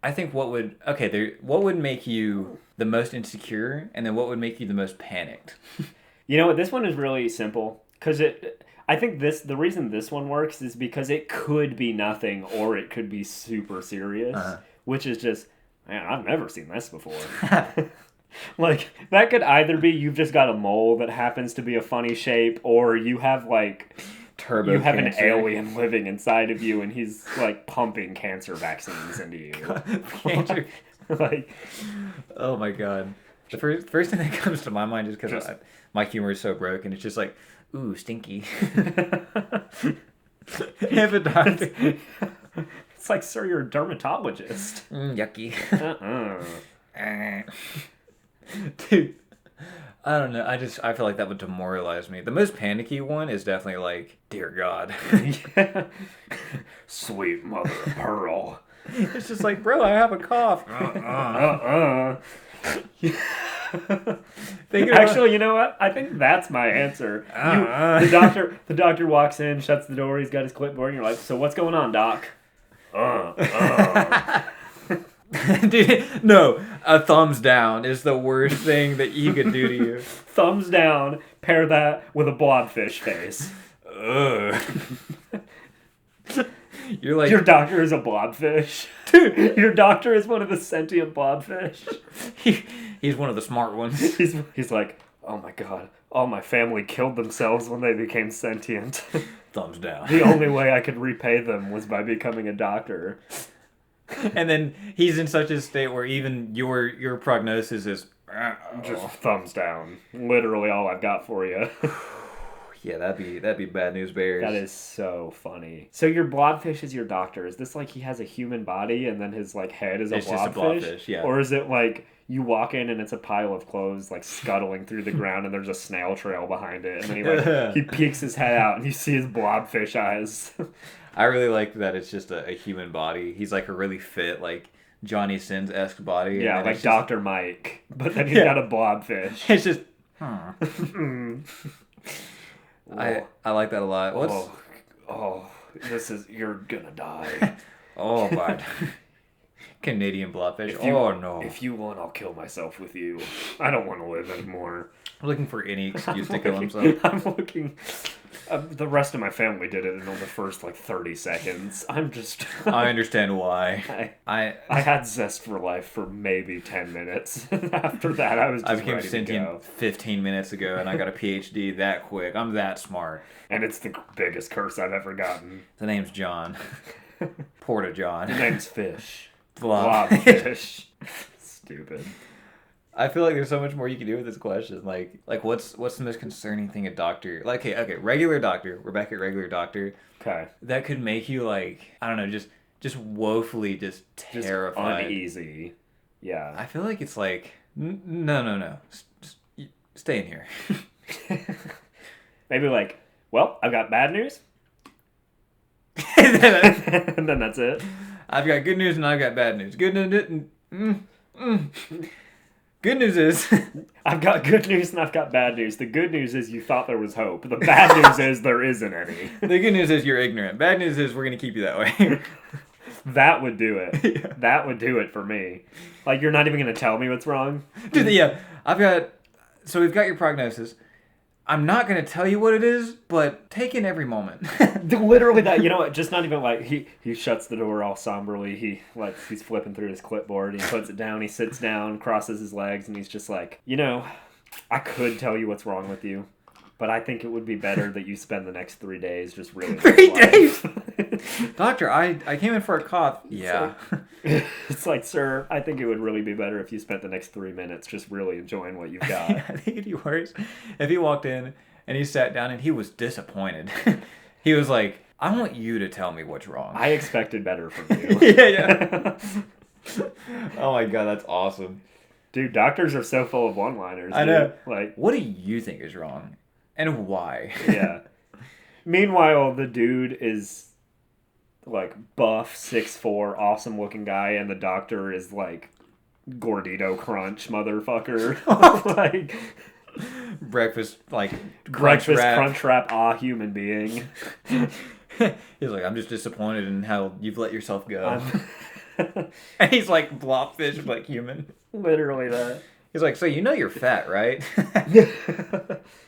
I think what would make you the most insecure, and then what would make you the most panicked? You know what? This one is really simple because I think the reason this one works is because it could be nothing or it could be super serious, which is just, man, I've never seen this before. Like, that could either be you've just got a mole that happens to be a funny shape, or you have like Turbo have cancer. an alien living inside of you and he's like pumping cancer vaccines into you. Cancer. Like, oh my god. The first thing that comes to my mind is because my humor is so broken. It's just like, ooh, stinky. If a doctor. It's like, sir, you're a dermatologist. Yucky. Uh-uh. Dude, I don't know. I feel like that would demoralize me. The most panicky one is definitely like, dear God. Sweet mother of pearl. It's just like, bro, I have a cough. Actually, you know what? I think that's my answer. The doctor walks in, shuts the door, he's got his clipboard, and you're like, so what's going on, doc? Dude, no, a thumbs down is the worst thing that you could do to you. Thumbs down, pair that with a blobfish face. Ugh. You're like, your doctor is a blobfish. Dude, your doctor is one of the sentient blobfish. He's one of the smart ones. He's like, oh my god, all my family killed themselves when they became sentient. Thumbs down. The only way I could repay them was by becoming a doctor. And then he's in such a state where even your prognosis is just thumbs down. Literally all I've got for you. Yeah, that'd be bad news bears. That is so funny. So your blobfish is your doctor. Is this like he has a human body and then his like head is it's blobfish? just a blobfish, yeah. Or is it like you walk in and it's a pile of clothes like scuttling through the ground and there's a snail trail behind it and then he peeks his head out and you see his blobfish eyes. I really like that it's just a human body. He's like a really fit, like Johnny Sins-esque body. Yeah, like Dr. Mike. But then he's got a blobfish. It's just I like that a lot. You're gonna die. Oh my. Canadian blobfish. No. If you want, I'll kill myself with you. I don't want to live anymore. I'm looking for any excuse to kill himself. I'm looking. The rest of my family did it in the first like 30 seconds. I understand why. I had zest for life for maybe 10 minutes. After that, I was just became ready sentient to go. 15 minutes ago, and I got a PhD that quick. I'm that smart. And it's the biggest curse I've ever gotten. The name's John. Porta John. The name's Fish. Blobfish. Stupid. I feel like there's so much more you can do with this question. Like what's the most concerning thing a doctor, like, okay, regular doctor, we're back at regular doctor. Okay. That could make you like, I don't know, just woefully just terrified. Just uneasy. Yeah. I feel like it's like, no. Stay in here. Maybe like, well, I've got bad news. And then that's it. I've got good news and I've got bad news. Good news is I've got good news and I've got bad news. The good news is you thought there was hope. The bad news is there isn't any. The good news is you're ignorant. Bad news is we're going to keep you that way. That would do it. Yeah. That would do it for me. Like, you're not even going to tell me what's wrong? Dude, yeah. So we've got your prognosis. I'm not going to tell you what it is, but take in every moment. Literally that, you know what, just not even like, he shuts the door all somberly, he's flipping through his clipboard, he puts it down, he sits down, crosses his legs, and he's just like, you know, I could tell you what's wrong with you, but I think it would be better that you spend the next 3 days just really 3 days? Doctor, I came in for a cough. Yeah. It's like, sir, I think it would really be better if you spent the next 3 minutes just really enjoying what you've got. I think it'd be worse if he walked in and he sat down and he was disappointed. He was like, I want you to tell me what's wrong. I expected better from you. Yeah. Oh my God, that's awesome. Dude, doctors are so full of one-liners. I know. Like, what do you think is wrong? And why? Yeah. Meanwhile, the dude is like buff, 6'4", awesome looking guy, and the doctor is like Gordito Crunch motherfucker. Like breakfast crunch wrap, human being. He's like, I'm just disappointed in how you've let yourself go. And he's like blobfish, like human. Literally that. He's like, so you know you're fat, right?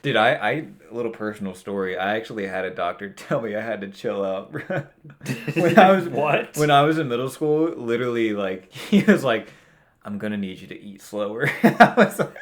Dude, a little personal story. I actually had a doctor tell me I had to chill out. When I was in middle school, literally, like, he was like, I'm gonna need you to eat slower. I was like,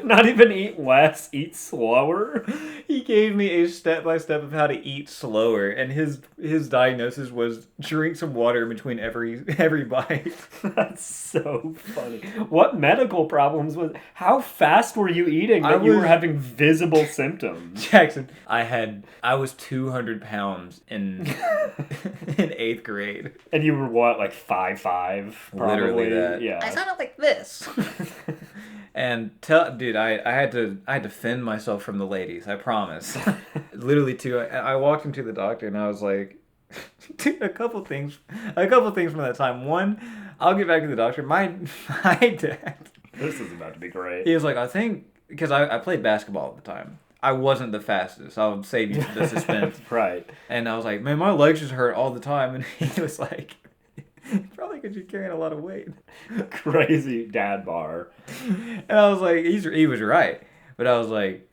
not even eat less, eat slower. He gave me a step-by-step of how to eat slower, and his diagnosis was drink some water in between every bite. That's so funny. What medical problems how fast were you eating that you were having visible symptoms? Jackson, I was 200 pounds in 8th grade. And you were what, like 5'5"? Literally that. Yeah. I sounded like this. And dude, I had to fend myself from the ladies. I promise. Literally, too. I walked into the doctor and I was like, dude, a couple things from that time. One, I'll get back to the doctor. My dad. This is about to be great. He was like, I think because I played basketball at the time. I wasn't the fastest. I'll save you the suspense. Right. And I was like, man, my legs just hurt all the time. And he was like, probably because you're carrying a lot of weight. Crazy dad bar. And I was like, he was right. But I was like,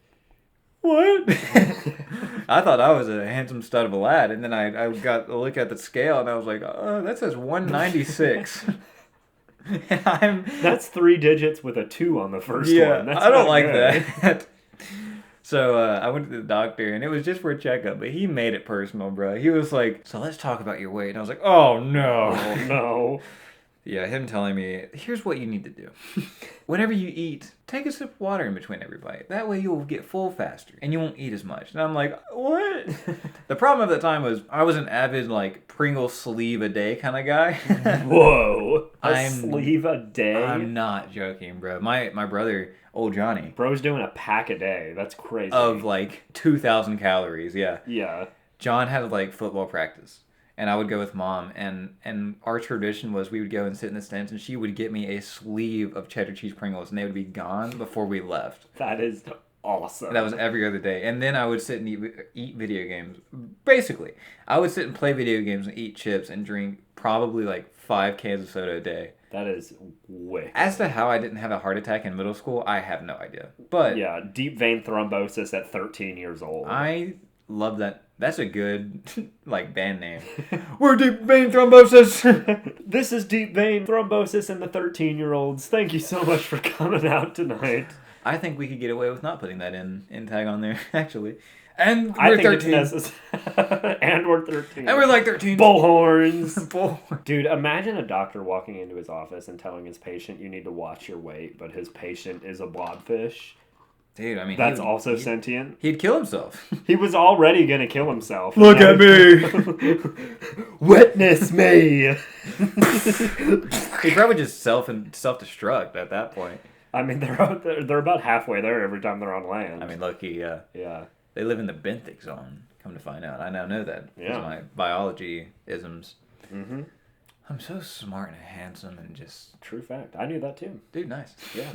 what? I thought I was a handsome stud of a lad. And then I got a look at the scale and I was like, oh, that says 196. And that's 3 digits with a 2 on the first one. That's I don't like that. So I went to the doctor, and it was just for a checkup, but he made it personal, bro. He was like, so let's talk about your weight. And I was like, oh, no. Oh, no. Yeah, him telling me, here's what you need to do. Whenever you eat, take a sip of water in between every bite. That way you'll get full faster, and you won't eat as much. And I'm like, what? The problem at the time was I was an avid, like, Pringle sleeve a day kind of guy. Whoa. A sleeve a day? I'm not joking, bro. My brother, old Johnny. Bro's doing a pack a day. That's crazy. Of, like, 2,000 calories, yeah. Yeah. John had, like, football practice. And I would go with Mom, and our tradition was we would go and sit in the stands, and she would get me a sleeve of cheddar cheese Pringles, and they would be gone before we left. That is awesome. That was every other day. And then I would sit and eat video games. Basically, I would sit and play video games and eat chips and drink probably like 5 cans of soda a day. That is wicked. As to how I didn't have a heart attack in middle school, I have no idea. But yeah, deep vein thrombosis at 13 years old. I love that. That's a good, like, band name. We're Deep Vein Thrombosis. This is Deep Vein Thrombosis and the 13-year-olds. Thank you so much for coming out tonight. I think we could get away with not putting that in tag on there, actually. And we're 13. And we're 13. And we're like 13. Bullhorns. Dude, imagine a doctor walking into his office and telling his patient, you need to watch your weight, but his patient is a blobfish. Dude, I mean... That's also sentient? He'd kill himself. He was already going to kill himself. Look at me! Witness me! He probably just self-destruct at that point. I mean, they're about halfway there every time they're on land. I mean, lucky, yeah. They live in the benthic zone, come to find out. I now know that. Yeah. My biology isms. Mm-hmm. I'm so smart and handsome and just... True fact. I knew that too. Dude, nice. Yeah.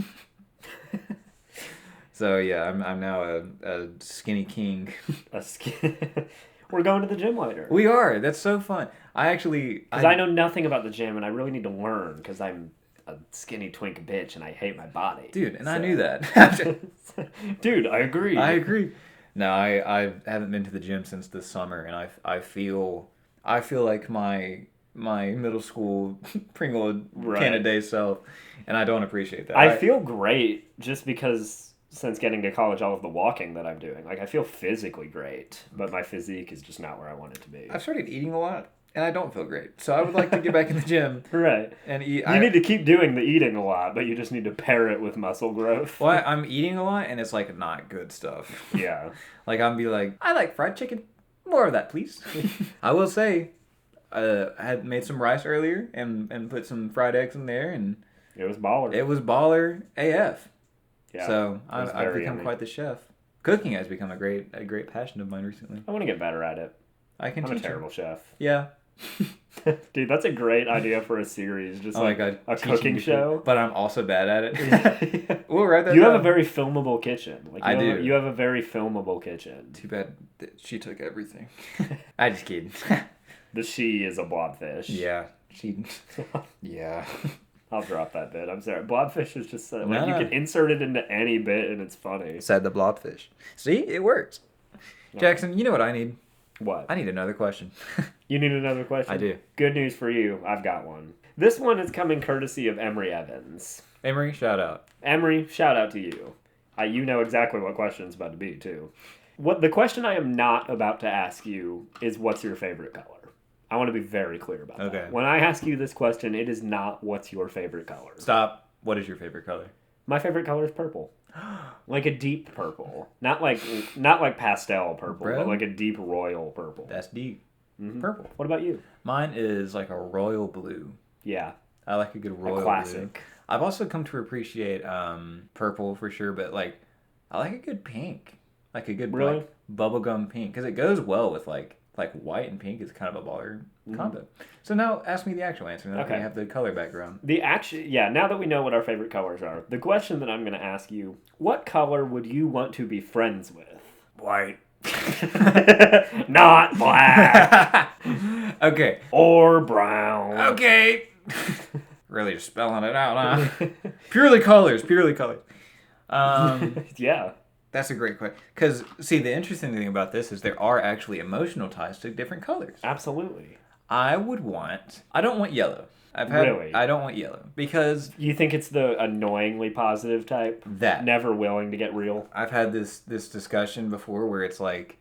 So yeah, I'm now a skinny king. We're going to the gym later. We are. That's so fun. Because I know nothing about the gym, and I really need to learn because I'm a skinny twink bitch and I hate my body. Dude, and so. I knew that. Dude, I agree. I agree. No, I haven't been to the gym since this summer, and I feel like my middle school Pringle can a day self, and I don't appreciate that. I feel great just because since getting to college, all of the walking that I'm doing. Like, I feel physically great, but my physique is just not where I want it to be. I've started eating a lot, and I don't feel great. So I would like to get back in the gym. Right. And eat. You need to keep doing the eating a lot, but you just need to pair it with muscle growth. Well, I'm eating a lot, and it's like not good stuff. Yeah. Like, I'm be like, I like fried chicken. More of that, please. I will say, I had made some rice earlier and put some fried eggs in there, and it was baller. It was baller AF. Yeah. So I've become quite the chef. Cooking has become a great passion of mine recently. I want to get better at it. I'm a terrible chef. Yeah. Dude, that's a great idea for a series. Just like a cooking show. But I'm also bad at it. Yeah. We'll write that You down. have a very filmable kitchen. Like, I do. You have a very filmable kitchen. Too bad that she took everything. I just kidding. The she is a blobfish. Yeah. Yeah. I'll drop that bit. I'm sorry. Blobfish is just you can insert it into any bit and it's funny. Said the blobfish. See, it works. No. Jackson, you know what I need? What? I need another question. You need another question? I do. Good news for you. I've got one. This one is coming courtesy of Emery Evans. Emery, shout out. Emery, shout out to you. You know exactly what question it's about to be, too. The question I am not about to ask you is what's your favorite color? I want to be very clear about that. When I ask you this question, it is not what's your favorite color. Stop. What is your favorite color? My favorite color is purple. Like a deep purple. Not like pastel purple, but like a deep royal purple. That's deep. Mm-hmm. Purple. What about you? Mine is like a royal blue. Yeah. I like a good royal classic. Blue. I've also come to appreciate purple for sure, but like I like a good pink. Like a good like, bubblegum pink. Because it goes well with like white and pink is kind of a baller combo. So now ask me the actual answer. Now that we have the color background. Now that we know what our favorite colors are, the question that I'm going to ask you, what color would you want to be friends with? White. Not black. Okay. Or brown. Okay. Really just spelling it out, huh? Purely colors. Yeah. That's a great question. Because, see, the interesting thing about this is there are actually emotional ties to different colors. Absolutely. I don't want yellow. I don't want yellow. Because... You think it's the annoyingly positive type? That. Never willing to get real? I've had this discussion before where it's like...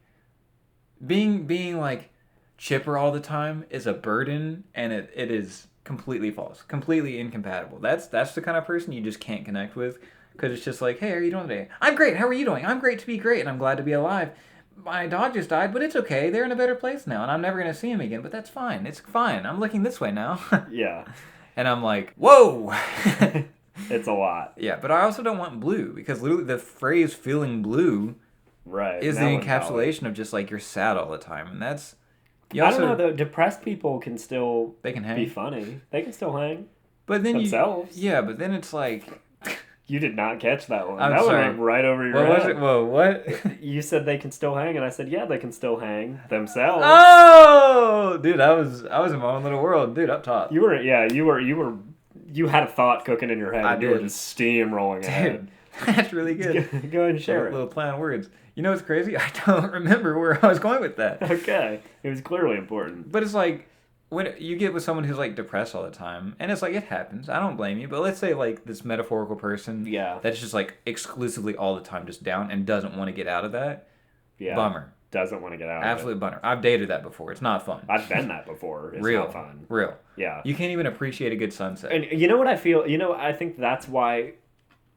Being like, chipper all the time is a burden, and it is completely false. Completely incompatible. That's the kind of person you just can't connect with. Because it's just like, hey, how are you doing today? I'm great. How are you doing? I'm great to be great, and I'm glad to be alive. My dog just died, but it's okay. They're in a better place now, and I'm never going to see him again, but that's fine. It's fine. I'm looking this way now. Yeah. And I'm like, whoa! It's a lot. Yeah, but I also don't want blue, because literally the phrase feeling blue is the encapsulation of just like you're sad all the time, and that's... I don't know, though. Depressed people can still hang. Be funny. They can still hang. But then themselves. But then it's like... You did not catch that one. I'm that sorry. one went right over your head. What was it? Whoa, what? You said they can still hang, and I said, yeah, they can still hang themselves. Oh! Dude, I was in my own little world. Dude, up top. You had a thought cooking in your head. You were just steamrolling ahead. That's really good. Go ahead and share it. Little play on words. You know what's crazy? I don't remember where I was going with that. Okay. It was clearly important. But it's like, when you get with someone who's like depressed all the time, and it's like, it happens. I don't blame you. But let's say like this metaphorical person that's just like exclusively all the time just down and doesn't want to get out of that. Yeah. Bummer. Doesn't want to get out Absolute bummer. I've dated that before. It's not fun. I've been that before. It's not fun. Real. Yeah. You can't even appreciate a good sunset. And you know what I feel? I think that's why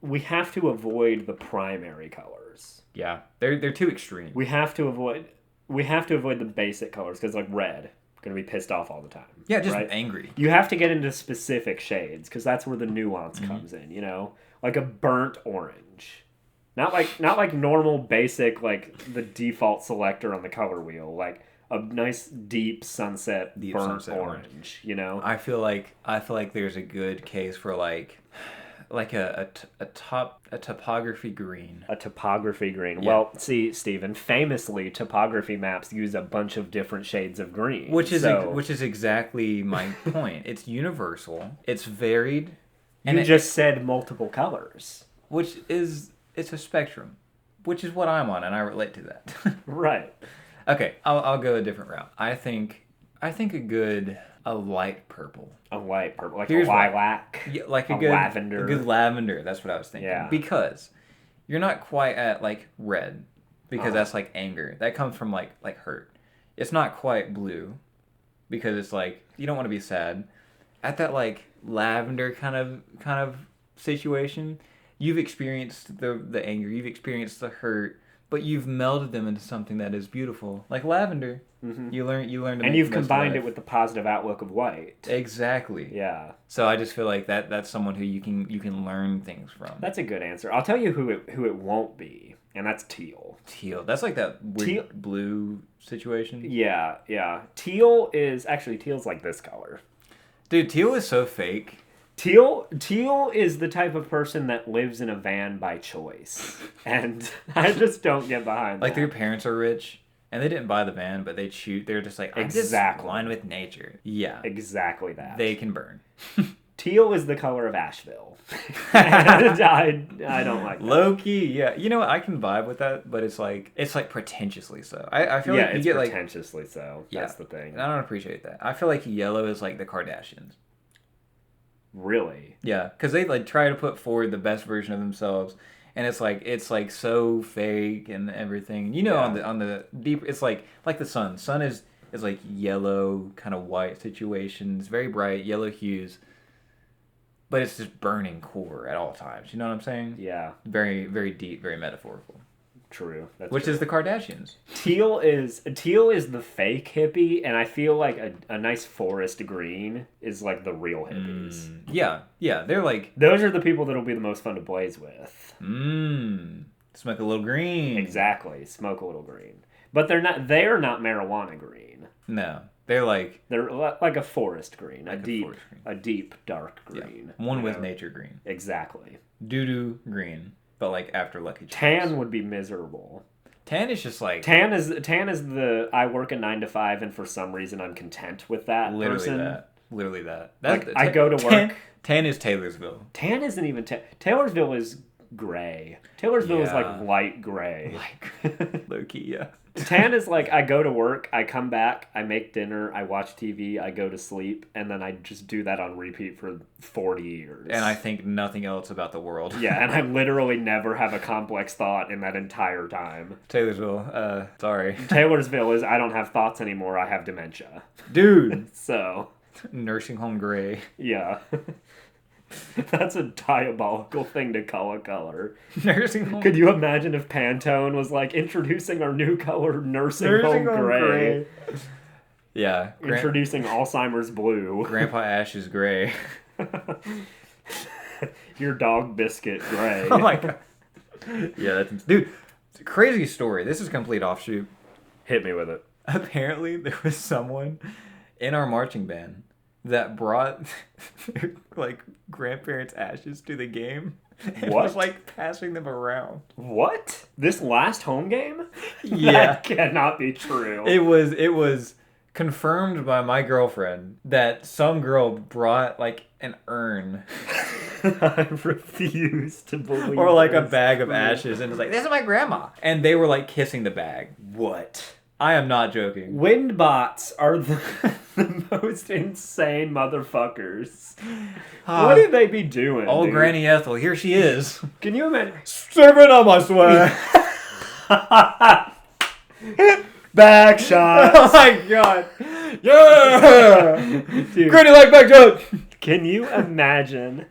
we have to avoid the primary colors. Yeah. They're too extreme. We have to avoid the basic colors, because like red, going to be pissed off all the time. Yeah, just angry. You have to get into specific shades, because that's where the nuance comes in, like a burnt orange. Not like normal basic, like the default selector on the color wheel, like a nice deep sunset burnt orange, I feel like there's a good case for like a topography green. A topography green. Yeah. Well, see, Stephen, famously, topography maps use a bunch of different shades of green. Which is exactly my point. It's universal. It's varied. And you just said multiple colors. It's a spectrum, which is what I'm on, and I relate to that. Right. Okay, I'll go a different route. I think a light purple. A light purple, like a lilac. Yeah, like a lavender. A good lavender. That's what I was thinking. Yeah. Because you're not quite at like red, because that's like anger. That comes from like hurt. It's not quite blue, because it's like you don't want to be sad. At that like lavender kind of situation, you've experienced the anger, you've experienced the hurt, but you've melded them into something that is beautiful. Like lavender, you learn to and make you've the most of combined life. it with the positive outlook of white. Exactly. Yeah. So I just feel like that's someone who you can learn things from. That's a good answer. I'll tell you who it won't be, and that's teal. Teal. That's like that weird blue situation. Yeah, yeah. Teal's like this color. Dude, teal is so fake. Teal is the type of person that lives in a van by choice, and I just don't get behind Like that. their parents are rich, and they didn't buy the van, but they're just like, I'm just one with nature. Yeah, exactly that. They can burn. Teal is the color of Asheville, and I don't like that. Low key. Yeah, you know what? I can vibe with that, but it's like pretentiously so. I feel like you it's get like pretentiously so. That's the thing. And I don't appreciate that. I feel like yellow is like the Kardashians. Really? Yeah, because they like try to put forward the best version of themselves, and it's like so fake and everything. You know, on the deep, it's like the sun. Sun is like yellow, kind of white situation. It's very bright yellow hues, but it's just burning core at all times. You know what I'm saying? Yeah. Very very deep, very metaphorical. True. Which is the Kardashians. Teal is the fake hippie, and I feel like a nice forest green is like the real hippies. Yeah, they're like those are the people that'll be the most fun to blaze with. Smoke a little green. Exactly, smoke a little green, but they're not marijuana green. No, they're like a forest green, like a deep dark green. Yeah. One with nature green. Exactly. Doo-doo green. But like after Lucky Charms. Tan would be miserable. Tan is just like tan is the I work a 9 to 5 and for some reason I'm content with that. Literally that. I go to work. Tan is Taylorsville. Tan isn't even Taylorsville is gray. Taylorsville is like light gray. Low key, yeah. Tan is like I go to work, I come back, I make dinner, I watch TV, I go to sleep, and then I just do that on repeat for 40 years. And I think nothing else about the world. Yeah, and I literally never have a complex thought in that entire time. Taylorsville, sorry. Taylorsville is I don't have thoughts anymore, I have dementia. Dude! So. Nursing home gray. Yeah. That's a diabolical thing to call a color. Nursing home. Could you imagine if Pantone was like introducing our new color, nursing home gray? Yeah. Introducing Alzheimer's blue. Grandpa Ash is gray. Your dog biscuit gray. Oh my god. Yeah, dude. Crazy story. This is a complete offshoot. Hit me with it. Apparently, there was someone in our marching band that brought their, like, grandparents' ashes to the game. And was like passing them around. What? This last home game? Yeah. That cannot be true. It was confirmed by my girlfriend that some girl brought like an urn. I refuse to believe. Or like a bag of ashes and was like, this is my grandma. And they were like kissing the bag. What? I am not joking. Wind bots are the most insane motherfuckers. What did they be doing? Old Granny Ethel, here she is. Can you imagine? Serving on my sweat. Back shot. Oh my god. Yeah. Dude, Granny like back shot. Can you imagine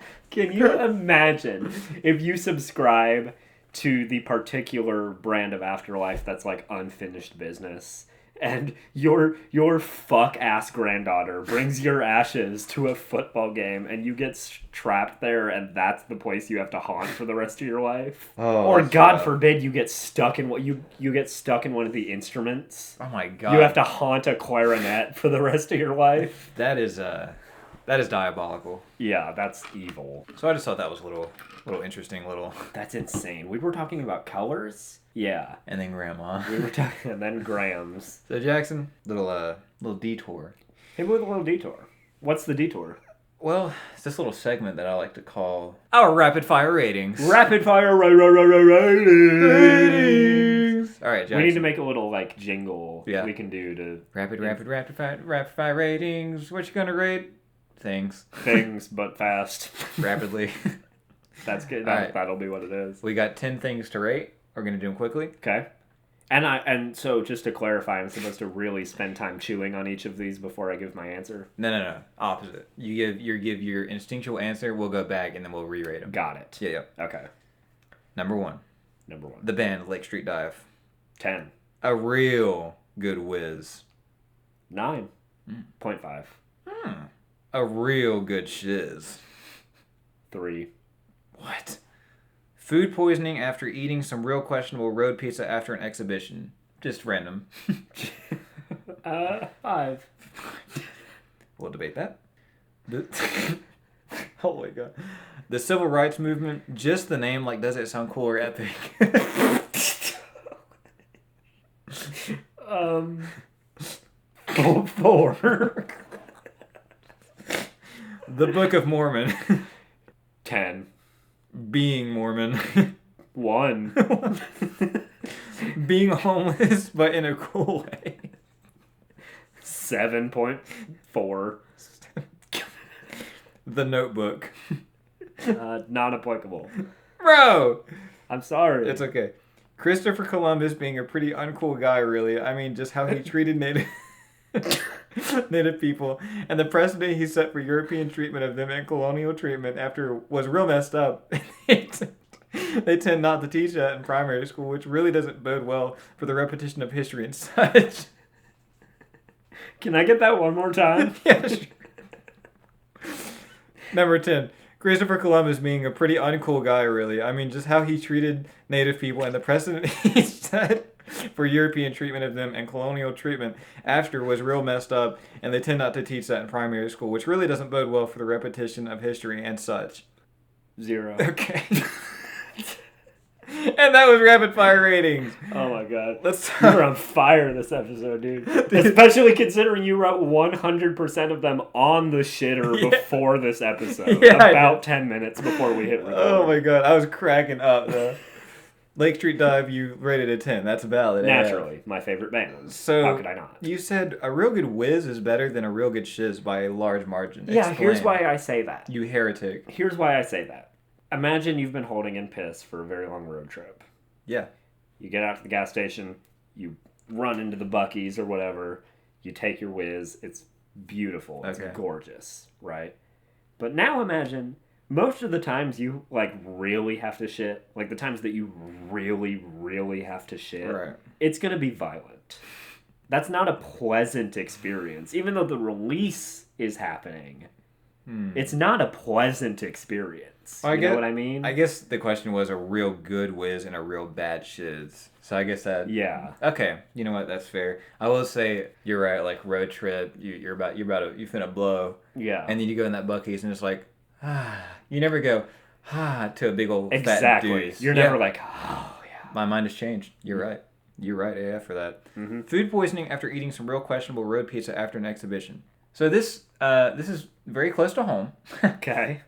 if you subscribe to the particular brand of afterlife that's like unfinished business, and your fuck ass granddaughter brings your ashes to a football game, and you get trapped there, and that's the place you have to haunt for the rest of your life? Or God forbid you get stuck in you get stuck in one of the instruments. Oh my god! You have to haunt a clarinet for the rest of your life. That is diabolical. Yeah, that's evil. So I just thought that was a little interesting. That's insane. We were talking about colors. Yeah. And then grandma. We were talking, and then Grams. So Jackson, little detour. Hey, with a little detour. What's the detour? Well, it's this little segment that I like to call our rapid fire ratings. Rapid fire ratings. All right, Jackson. We need to make a little like jingle. Yeah. We can do to rapid fire ratings. What you gonna rate? Things, but fast. Rapidly. That's good. All right. That'll be what it is. We got 10 things to rate. We're going to do them quickly. Okay. And so just to clarify, I'm supposed to really spend time chewing on each of these before I give my answer? No. Opposite. You give your instinctual answer, we'll go back, and then we'll re-rate them. Got it. Yeah. Okay. Number one. The band Lake Street Dive. 10. A real good whiz. 9.5. A real good shiz. 3. What? Food poisoning after eating some real questionable road pizza after an exhibition. Just random. 5. We'll debate that. Oh my god. The civil rights movement, just the name, like, does it sound cool or epic? 4. The Book of Mormon. 10. Being Mormon. 1. Being homeless, but in a cool way. 7.4. The Notebook. Not applicable. Bro! I'm sorry. It's okay. Christopher Columbus being a pretty uncool guy, really. I mean, just how he treated Native people, and the precedent he set for European treatment of them and colonial treatment after was real messed up. They tend not to teach that in primary school, which really doesn't bode well for the repetition of history and such. Can I get that one more time? Yeah, sure. Number 10. Christopher Columbus being a pretty uncool guy, really. I mean, just how he treated Native people and the precedent he set for European treatment of them and colonial treatment after was real messed up, and they tend not to teach that in primary school, which really doesn't bode well for the repetition of history and such. 0. Okay. And that was rapid fire ratings. Oh my god. You were on fire this episode, dude. Especially considering you wrote 100% of them on the shitter before this episode. Yeah, about 10 minutes before we hit record. Oh my god, I was cracking up though. Lake Street Dive, you rated a 10. That's valid. Naturally, my favorite band. So how could I not? You said a real good whiz is better than a real good shiz by a large margin. Yeah, Explain. Here's why I say that. You heretic. Here's why I say that. Imagine you've been holding in piss for a very long road trip. Yeah. You get out to the gas station, you run into the Buc-ee's or whatever, you take your whiz, it's beautiful, it's gorgeous, right? But now imagine, most of the times you, like, really have to shit, like the times that you really, really have to shit, right, it's going to be violent. That's not a pleasant experience. Even though the release is happening, it's not a pleasant experience. You know what I mean? I guess the question was a real good whiz and a real bad shiz. So I guess that... Yeah. Okay, you know what? That's fair. I will say, you're right, like, road trip, you finna blow. Yeah. And then you go in that Buc-ee's and it's like, you never go, to a big old fat dude. You're never like, oh, yeah. My mind has changed. You're right. You're right, AF, for that. Mm-hmm. Food poisoning after eating some real questionable road pizza after an exhibition. So this is very close to home. Okay.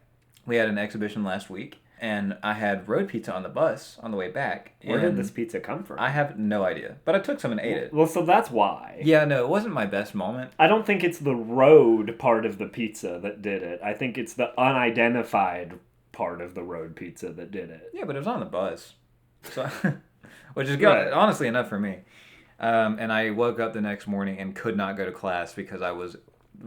We had an exhibition last week, and I had road pizza on the bus on the way back. Where did this pizza come from? I have no idea, but I took some and ate it. Well, so that's why. Yeah, no, it wasn't my best moment. I don't think it's the road part of the pizza that did it. I think it's the unidentified part of the road pizza that did it. Yeah, but it was on the bus, so which is good, honestly enough for me. And I woke up the next morning and could not go to class because I was,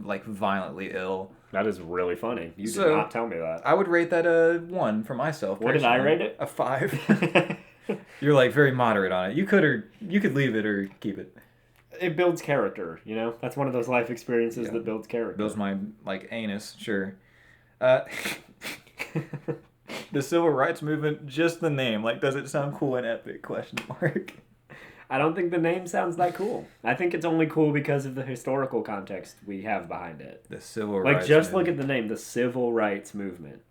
like, violently ill. That is really funny. You did not tell me that. I would rate that a 1 for myself. What did I rate it? A 5. You're, like, very moderate on it. You could leave it or keep it. It builds character, you know? That's one of those life experiences that builds character. Builds my, like, anus, sure. The civil rights movement, just the name. Like, does it sound cool and epic? Question mark. I don't think the name sounds that cool. I think it's only cool because of the historical context we have behind it. The civil rights just look at the name, the civil rights movement.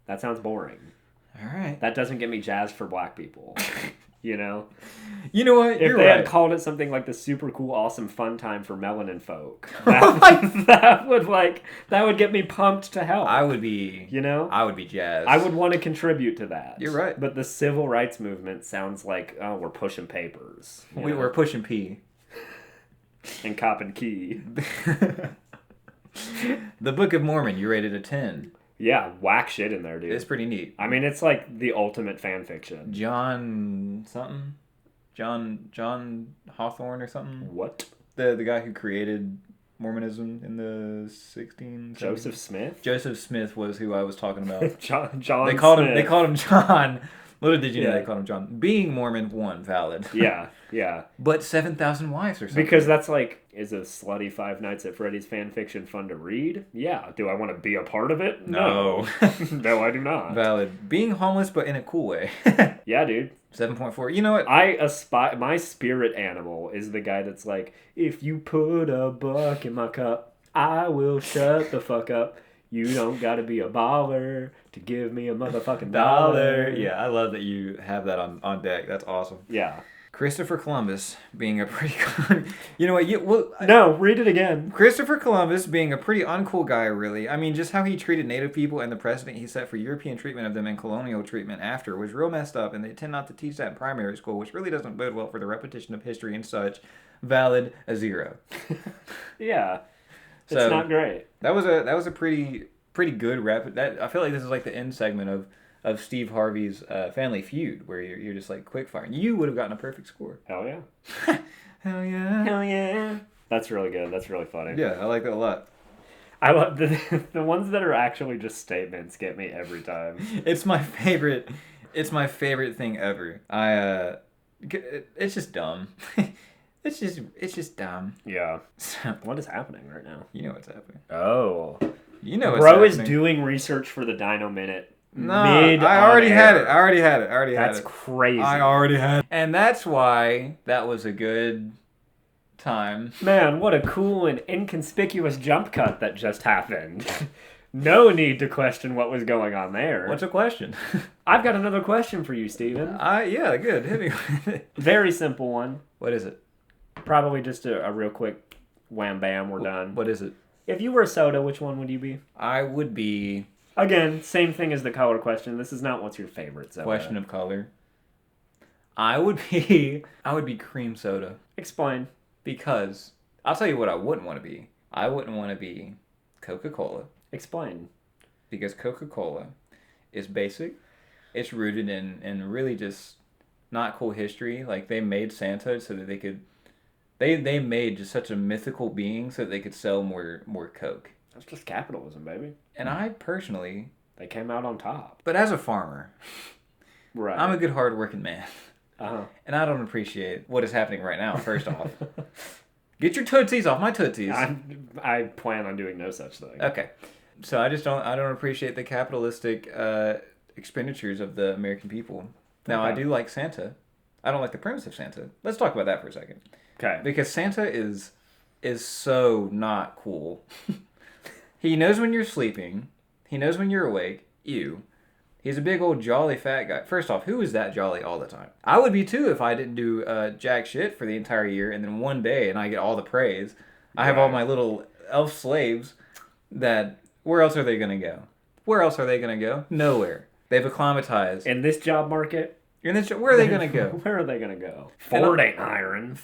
That sounds boring. All right. That doesn't get me jazzed for black people. You know? You know what? If they had called it something like the super cool, awesome fun time for melanin folk, that would get me pumped to hell. I would be, I would be jazzed. I would want to contribute to that. You're right. But the civil rights movement sounds like, oh, we're pushing papers. We're pushing P. And cop and key. The Book of Mormon, you rated a 10. Yeah, whack shit in there, dude. It's pretty neat. I mean, it's like the ultimate fan fiction. John something? John Hawthorne or something? What? The guy who created Mormonism in the 16th. Joseph Smith? Joseph Smith was who I was talking about. John They called Smith. him John. Little did you know Yeah. they called him John. Being Mormon, one, valid. Yeah. But 7,000 wives or something. Because that's like, is a slutty Five Nights at Freddy's fan fiction fun to read? Yeah. Do I want to be a part of it? No. No, I do not. Valid. Being homeless, but in a cool way. Yeah, dude. 7.4. You know what? I aspire. My spirit animal is the guy that's like, if you put a buck in my cup, I will shut the fuck up. You don't gotta be a baller to give me a motherfucking dollar. Yeah, I love that you have that on deck. That's awesome. Yeah. Christopher Columbus being a pretty... you know what? No, read it again. Christopher Columbus being a pretty uncool guy, really. I mean, just how he treated Native people and the precedent he set for European treatment of them and colonial treatment after was real messed up, and they tend not to teach that in primary school, which really doesn't bode well for the repetition of history and such. Valid, a 0. Yeah. It's So, not great. That was a pretty good rap. I feel like this is like the end segment of Steve Harvey's Family Feud, where you're just like quick fire. You would have gotten a perfect score. Hell yeah. Hell yeah. Hell yeah. That's really good. That's really funny. Yeah, I like that a lot. I love the ones that are actually just statements get me every time. It's my favorite. It's my favorite thing ever. It's just dumb. It's just dumb. Yeah. So, What is happening right now? you know what's happening. Oh. You know what's Bro is happening. doing research for the Dino Minute. No, I already had it. I already had it. That's crazy. I already had it. And that's why that was a good time. Man, what a cool and inconspicuous jump cut that just happened. No need to question what was going on there. What's a question? I've got another question for you, Steven. Yeah, good. Hit me with it. Very simple one. What is it? Probably just a real quick wham bam, we're done. What is it? If you were a soda, which one would you be? I would be... Again, same thing as the color question. This is not what's your favorite soda. Question of color. I would be cream soda. Explain. Because I'll tell you what I wouldn't want to be. I wouldn't want to be Coca-Cola. Explain. Because Coca-Cola is basic. It's rooted in really just not cool history. Like, they made Santa so that they could... They made just such a mythical being so that they could sell more Coke. That's just capitalism, baby. And I personally... They came out on top. But as a farmer, Right. I'm a good hard-working man. Uh-huh. And I don't appreciate what is happening right now, first off. Get your tootsies off my tootsies. I plan on doing no such thing. Okay. So I don't appreciate the capitalistic expenditures of the American people. Now, Okay. I do like Santa. I don't like the premise of Santa. Let's talk about that for a second. Okay. Because Santa is so not cool. He knows when you're sleeping. He knows when you're awake. He's a big old jolly fat guy. First off, who is that jolly all the time? I would be too if I didn't do jack shit for the entire year, and then one day and I get all the praise. I have all my little elf slaves that... Where else are they going to go? Where else are they going to go? Nowhere. They've acclimatized. In this job market, Where are they going to go? where are they going to go? Ford ain't hiring.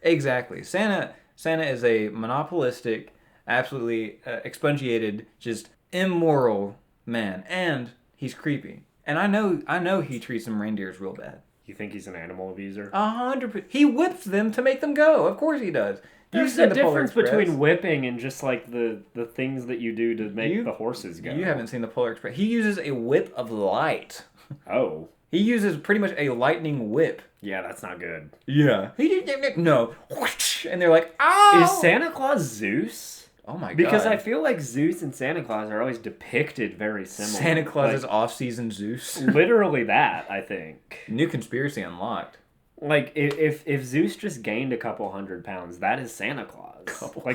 Exactly. Santa is a monopolistic, absolutely expungiated, just immoral man, and he's creepy. And I know he treats some reindeers real bad. You think he's an animal abuser? 100%. He whips them to make them go. Of course he does. There's a difference between whipping and just like the things that you do to make the horses go. You haven't seen the Polar Express. He uses a whip of light. Oh. He uses pretty much a lightning whip. Yeah, that's not good. Yeah. No. And they're like, oh! Is Santa Claus Zeus? Oh my god. Because I feel like Zeus and Santa Claus are always depicted very similar. Santa Claus like, is off-season Zeus. Literally that, I think. New conspiracy unlocked. Like, if Zeus just gained a couple 100 pounds, that is Santa Claus.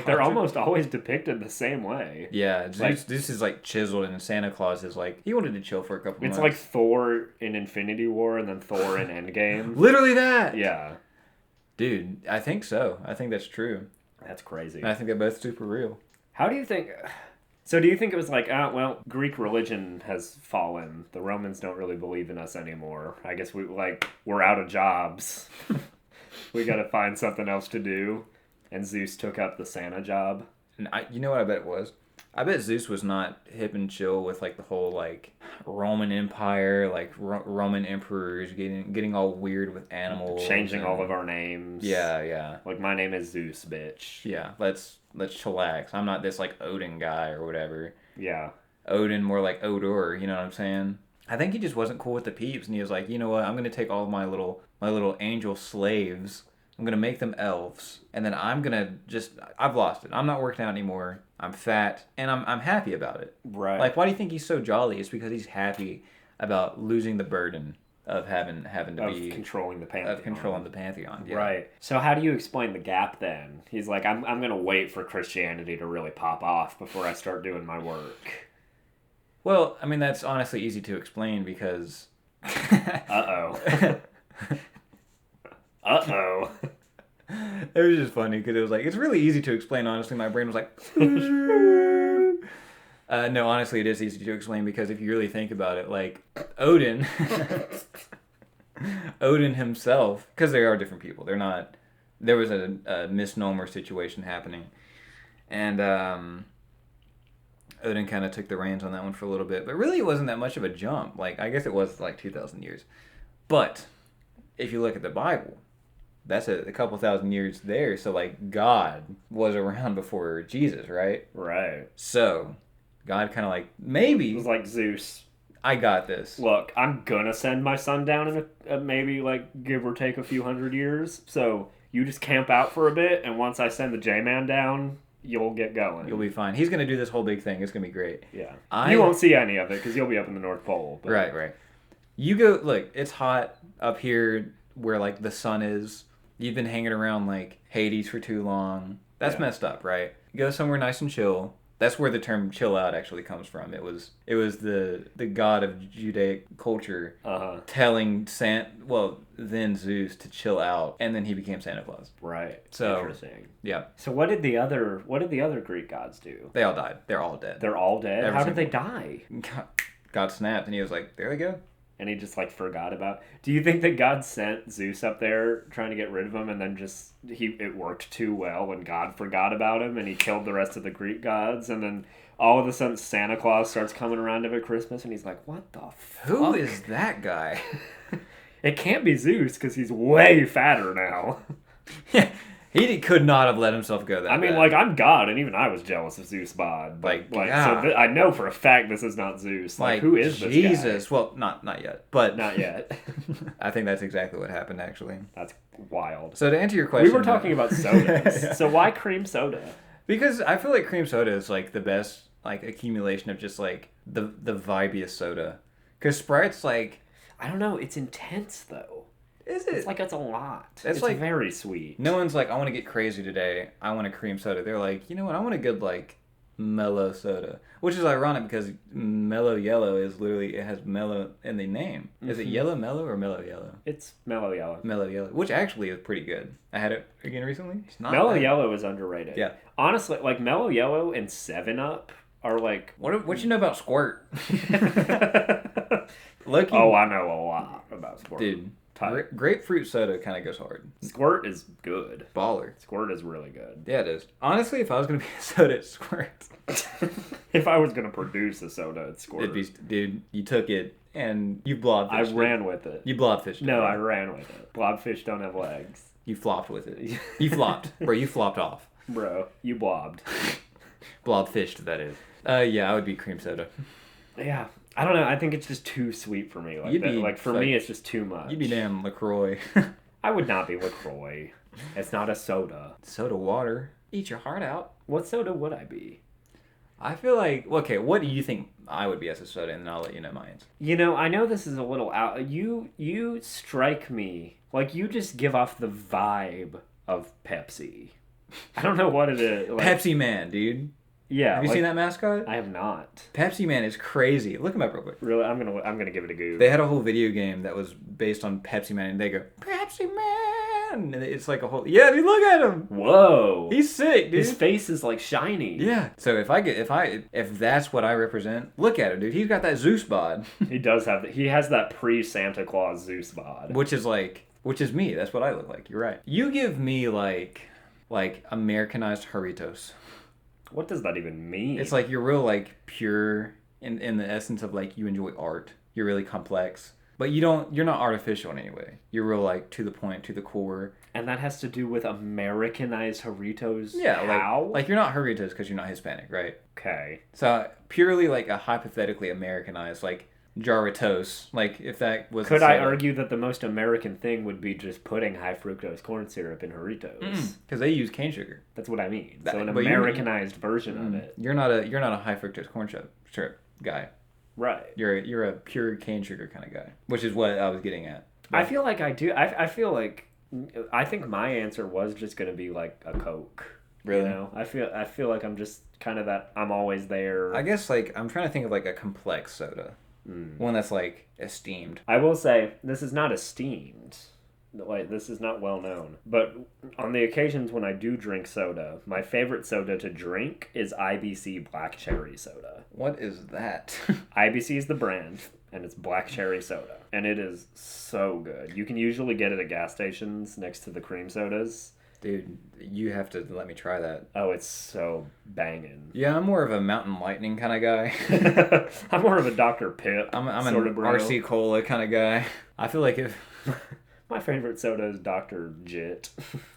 They're almost always depicted the same way. Yeah, Zeus is like chiseled, and Santa Claus is like, he wanted to chill for a couple months. It's like Thor in Infinity War and then Thor in Endgame. Literally that! Yeah. Dude, I think so. I think that's true. That's crazy. And I think they're both super real. How do you think... So do you think it was like, Greek religion has fallen. The Romans don't really believe in us anymore. I guess we're out of jobs. We got to find something else to do. And Zeus took up the Santa job. And you know what I bet it was? I bet Zeus was not hip and chill with like the whole like Roman Empire, like Roman emperors getting all weird with animals, Changing all of our names. Yeah, yeah. Like my name is Zeus, bitch. Yeah, let's chillax. I'm not this like Odin guy or whatever. Yeah. Odin, more like Odor, you know what I'm saying? I think he just wasn't cool with the peeps, and he was like, you know what? I'm gonna take all of my little angel slaves. I'm gonna make them elves, and then I'm gonna I've lost it. I'm not working out anymore. I'm fat, and I'm happy about it. Right. Like, why do you think he's so jolly? It's because he's happy about losing the burden of having to be controlling the pantheon. Of controlling the pantheon. Yeah. Right. So how do you explain the gap then? He's like, I'm gonna wait for Christianity to really pop off before I start doing my work. Well, I mean, that's honestly easy to explain because. Uh-oh. Uh-oh. It was just funny because it was like, it's really easy to explain, honestly. My brain was like, no, honestly, it is easy to explain because if you really think about it, like, Odin, Odin himself, because they are different people. They're not, there was a misnomer situation happening. And Odin kind of took the reins on that one for a little bit. But really, it wasn't that much of a jump. Like, I guess it was like 2,000 years. But if you look at the Bible, that's a couple thousand years there. So, like, God was around before Jesus, right? Right. So, God kind of like, maybe... It was like Zeus. I got this. Look, I'm gonna send my son down in maybe, like, give or take a few hundred years. So, you just camp out for a bit, and once I send the J-Man down, you'll get going. You'll be fine. He's going to do this whole big thing. It's going to be great. Yeah. You won't see any of it, because you'll be up in the North Pole. But... Right. You go... Look, it's hot up here where, like, the sun is... You've been hanging around, like, Hades for too long. That's messed up, right? You go somewhere nice and chill. That's where the term chill out actually comes from. It was the god of Judaic culture telling then Zeus to chill out, and then he became Santa Claus. Right. So, interesting. Yeah. So what did the other Greek gods do? They all died. They're all dead. They're all dead? How did they die? God snapped, and he was like, there we go. And he just, like, forgot about... Do you think that God sent Zeus up there trying to get rid of him, and then just... It worked too well, and God forgot about him, and he killed the rest of the Greek gods, and then all of a sudden Santa Claus starts coming around every Christmas, and he's like, what the fuck? Who is that guy? It can't be Zeus, because he's way fatter now. He could not have let himself go that I mean, bad. like, I'm God, and even I was jealous of Zeus' bod. But, so I know for a fact this is not Zeus. Like, who is this guy? Jesus. Well, not yet. But not yet. I think that's exactly what happened, actually. That's wild. So to answer your question... We were talking about sodas. Yeah. So why cream soda? Because I feel like cream soda is, like, the best, like, accumulation of just, like, the vibiest soda. Because Sprite's, like... I don't know. It's intense, though. Is it? It's like it's a lot. It's like very sweet. No one's like, I want to get crazy today. I want a cream soda. They're like, you know what? I want a good like mellow soda, which is ironic because mellow yellow is literally it has mellow in the name. Is it yellow mellow or mellow yellow? It's mellow yellow. Mellow yellow, which actually is pretty good. I had it again recently. It's not mellow bad. Yellow is underrated. Yeah. Honestly, like mellow yellow and 7-Up are like. What you know about Squirt? Loki. Oh, I know a lot about Squirt. Dude. Grapefruit soda kind of goes hard. Squirt is good. Baller. Squirt is really good. Yeah, it is. Honestly, if I was going to be a soda, it's Squirt. If I was going to produce a soda, it's Squirt. Dude, you took it and you blobfished I ran with it. You blobfished it. No, I ran with it. Blobfish don't have legs. You flopped with it. You flopped. Bro, you flopped off. Bro, you blobbed. Blobfished, that is. Yeah, I would be cream soda. Yeah. I don't know. I think it's just too sweet for me. Like for me, it's just too much. You'd be damn LaCroix. I would not be LaCroix. It's not a soda. Soda water. Eat your heart out. What soda would I be? I feel like... Okay, what do you think I would be as a soda? And then I'll let you know mine. You know, I know this is a little out... You strike me. Like, you just give off the vibe of Pepsi. I don't know what it is. Like, Pepsi Man, dude. Yeah. Have you seen that mascot? I have not. Pepsi Man is crazy. Look him up real quick. Really? I'm gonna give it a go. They had a whole video game that was based on Pepsi Man, and they go, Pepsi Man! And it's like a whole... Yeah, dude, look at him! Whoa! He's sick, dude. His face is, like, shiny. Yeah. So if that's what I represent, look at him, dude. He's got that Zeus bod. He does have... He has that pre-Santa Claus Zeus bod. Which is me. That's what I look like. You're right. You give me, like Americanized Doritos. What does that even mean? It's like you're real like pure in the essence of like you enjoy art. You're really complex. But you're not artificial in any way. You're real like to the point, to the core. And that has to do with Americanized Jarritos? Yeah, How? like you're not Jarritos because you're not Hispanic, right? Okay. So purely like a hypothetically Americanized, like Jarritos, like if that was... Could I argue that the most American thing would be just putting high fructose corn syrup in Jarritos? Because they use cane sugar. That's what I mean. So an Americanized version of it. You're not a high fructose corn syrup guy. Right. You're a pure cane sugar kind of guy, which is what I was getting at. But I feel like I do. I feel like I think my answer was just gonna be like a Coke. Really? You know? I feel like I'm just kind of that. I'm always there. I guess like I'm trying to think of like a complex soda, one that's like esteemed. I will say this is not esteemed. Like, this is not well known. But on the occasions when I do drink soda, my favorite soda to drink is IBC Black Cherry Soda. What is that? IBC is the brand, and it's black cherry soda. And it is so good. You can usually get it at gas stations next to the cream sodas. Dude, you have to let me try that. Oh, it's so banging. Yeah, I'm more of a Mountain Lightning kind of guy. I'm more of a Dr. Pip I'm sort an of bro. RC Cola kind of guy. I feel like if... My favorite soda is Dr. Jit.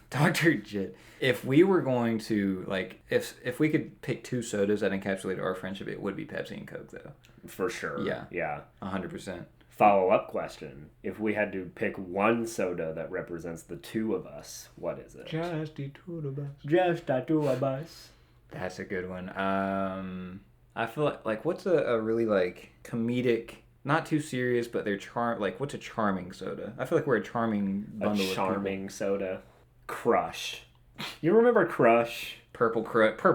Dr. Jit. If we were going to, like, if we could pick two sodas that encapsulate our friendship, it would be Pepsi and Coke, though. For sure. Yeah. Yeah. 100%. Follow-up question. If we had to pick one soda that represents the two of us, what is it? Just the two of us. Just the two of us. That's a good one. I feel like what's a really, like, comedic... Not too serious, but they're what's a charming soda? I feel like we're a charming bundle of charming soda. Crush. You remember Crush? Purple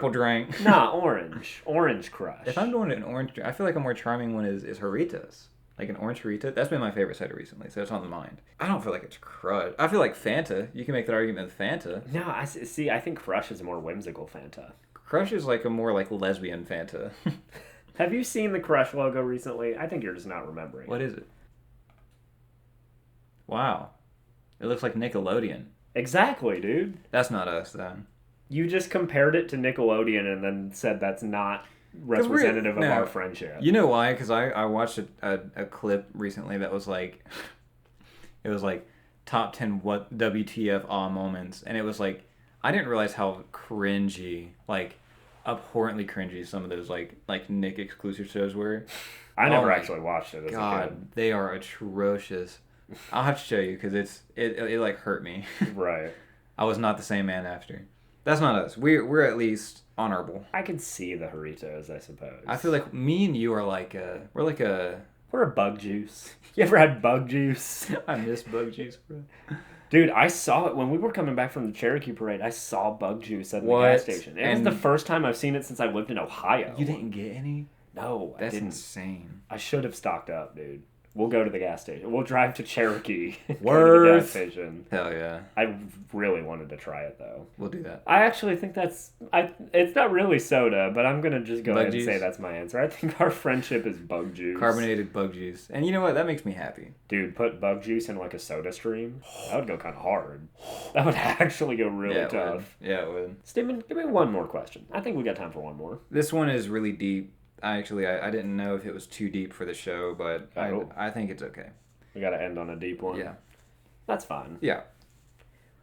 drink. Nah, orange. Orange Crush. If I'm going to an orange drink, I feel like a more charming one is Jarritos. Like an orange Jarrito. That's been my favorite soda recently, so it's on the mind. I don't feel like it's Crush. I feel like Fanta. You can make that argument with Fanta. No, I think Crush is a more whimsical Fanta. Crush is like a more like lesbian Fanta. Have you seen the Crush logo recently? I think you're just not remembering. What is it? Wow. It looks like Nickelodeon. Exactly, dude. That's not us, then. You just compared it to Nickelodeon and then said that's not representative of our friendship. You know why? Because I watched a clip recently that was like... It was like top 10 what WTF awe moments. And it was like... I didn't realize how cringy, like... abhorrently cringy some of those like Nick exclusive shows were. I never actually watched it as God, a kid. They are atrocious. I'll have to show you because it like hurt me. Right. I was not the same man after. That's not us. We're at least honorable. I can see the Jarritos, I suppose. I feel like me and you are like we're a bug juice. You ever had bug juice? I miss bug juice, bro. Dude, I saw it when we were coming back from the Cherokee Parade. I saw bug juice at the gas station. It was the first time I've seen it since I lived in Ohio. You didn't get any? No, I didn't. That's insane. I should have stocked up, dude. We'll go to the gas station. We'll drive to Cherokee. Go to the gas station. Hell yeah. I really wanted to try it, though. We'll do that. I actually think it's not really soda, but I'm going to just go ahead and say that's my answer. I think our friendship is bug juice. Carbonated bug juice. And you know what? That makes me happy. Dude, put bug juice in like a soda stream. That would go kind of hard. That would actually go really tough. Yeah, it would. Steven, give me one more question. I think we got time for one more. This one is really deep. I didn't know if it was too deep for the show, but I think it's okay. We got to end on a deep one. Yeah. That's fine. Yeah.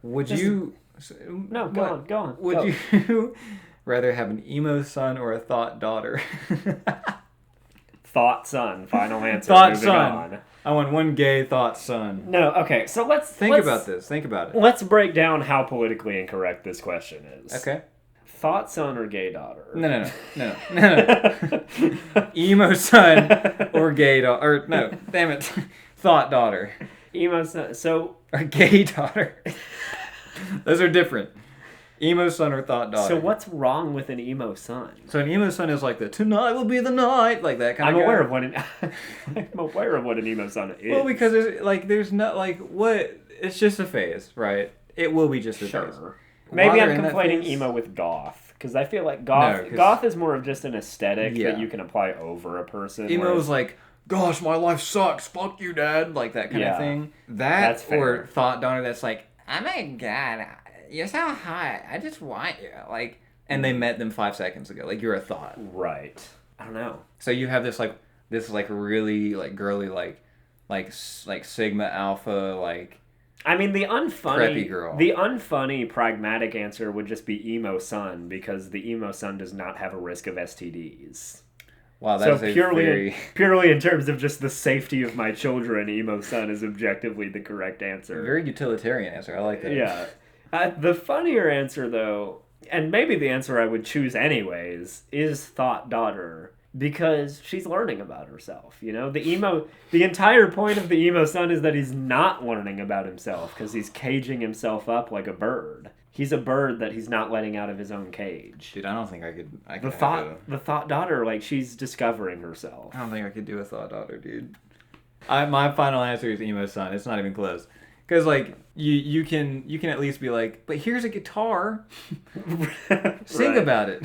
Would you... No, go on. Would you rather have an emo son or a thought daughter? Thought son. Final answer. Thought son. I want one gay thought son. No, okay. So let's... Think about this. Think about it. Let's break down how politically incorrect this question is. Okay. Thought son or gay daughter? No. Emo son or gay daughter. Or, no, damn it. Thought daughter. Emo son. So... Or gay daughter. Those are different. Emo son or thought daughter. So what's wrong with an emo son? So an emo son is like the tonight will be the night, like that kind of I'm aware guy. of what an emo son is. Well, because there's not like what it's just a phase, right? It will be just a phase. Maybe I'm conflating emo with goth, because I feel like goth is more of just an aesthetic that you can apply over a person. Emo is like, gosh, my life sucks. Fuck you, Dad. Like that kind of thing. That's fair. Or thought daughter that's like, oh my God, you're so hot. I just want you. Like and they met them 5 seconds ago. Like, you're a thought. Right. I don't know. So you have this really like girly like Sigma Alpha like. I mean, preppy girl. The unfunny pragmatic answer would just be emo son, because the emo son does not have a risk of STDs. Wow, that's so purely in terms of just the safety of my children, emo son is objectively the correct answer. Very utilitarian answer. I like that. Yeah. The funnier answer, though, and maybe the answer I would choose anyways, is thought daughter. Because she's learning about herself, you know? The entire point of the emo son is that he's not learning about himself, because he's caging himself up like a bird. He's a bird that he's not letting out of his own cage. Dude, I don't think I could the thought daughter, like, she's discovering herself. I don't think I could do a thought daughter, dude. My final answer is emo son. It's not even close. Because, like, you can at least be like, but here's a guitar. Sing about it.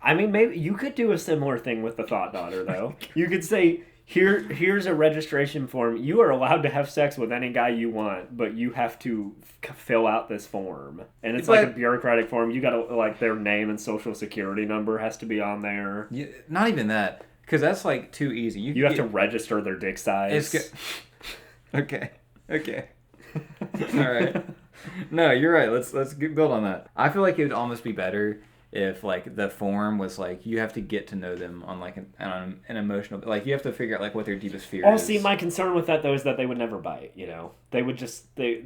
I mean, maybe you could do a similar thing with the thought daughter, though. You could say, here's a registration form. You are allowed to have sex with any guy you want, but you have to fill out this form. And it's like a bureaucratic form. You gotta, like, their name and social security number has to be on there. Not even that, because that's, like, too easy. You have to register their dick size. Okay. All right. No, you're right. Let's build on that. I feel like it would almost be better if, like, the form was, like, you have to get to know them on, like, an emotional... Like, you have to figure out, like, what their deepest fear is. Oh, see, my concern with that, though, is that they would never bite, you know? They would avoid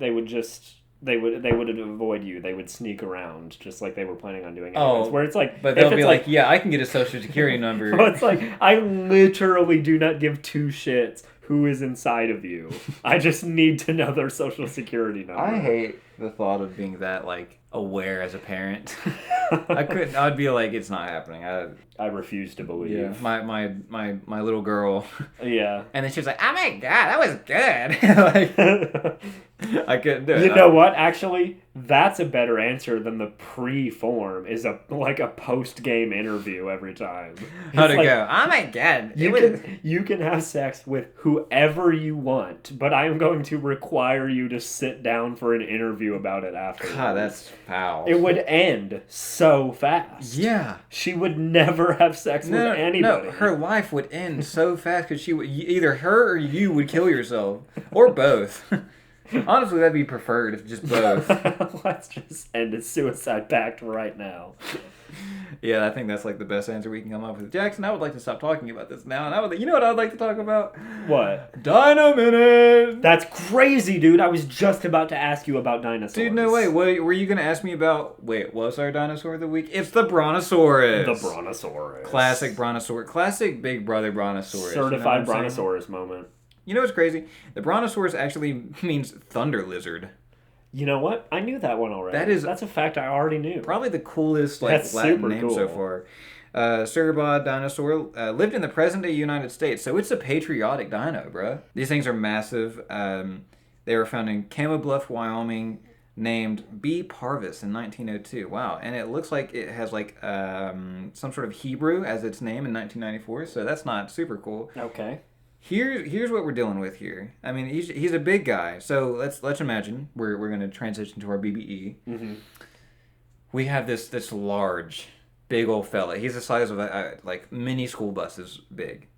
you. They would sneak around, just like they were planning on doing anyways. Where it's like... But they'll be like, yeah, I can get a social security number. Well, it's like, I literally do not give two shits who is inside of you. I just need to know their social security number. I hate the thought of being that, like, aware as a parent. I'd be like, it's not happening. I refuse to believe. Yeah. My little girl. Yeah. And then she was like, oh my god, that was good. Like, I couldn't do it. You know what? Actually, that's a better answer than the pre-form. Is a post-game interview every time. How'd it go? Oh my god. You can have sex with whoever you want, but I am going to require you to sit down for an interview about it afterwards. God, that's foul. It would end so fast. Yeah. She would never have sex with anybody. No, her life would end so fast because either her or you would kill yourself. Or both. Honestly, that'd be preferred if just both. Let's just end a suicide pact right now. Yeah, I think that's like the best answer we can come up with. Jackson, I would like to stop talking about this now, and you know what I would like to talk about? What? Dino Minute! That's crazy, dude. I was just about to ask you about dinosaurs. Dude, no way. Were you going to ask me about... Wait, what's our dinosaur of the week? It's the Brontosaurus. The Brontosaurus. Classic Brontosaurus. Classic Big Brother Brontosaurus. Certified Brontosaurus moment. You know what's crazy? The Brontosaurus actually means thunder lizard. You know what? I knew that one already. That's a fact I already knew. Probably the coolest Latin name so far. Cerebod dinosaur lived in the present-day United States, so it's a patriotic dino, bro. These things are massive. They were found in Camo Bluff, Wyoming, named B. parvis in 1902. Wow, and it looks like it has like some sort of Hebrew as its name in 1994, so that's not super cool. Okay. Here's what we're dealing with here. I mean, he's a big guy. So let's imagine we're going to transition to our BBE. Mm-hmm. We have this large, big old fella. He's the size of like mini school buses big,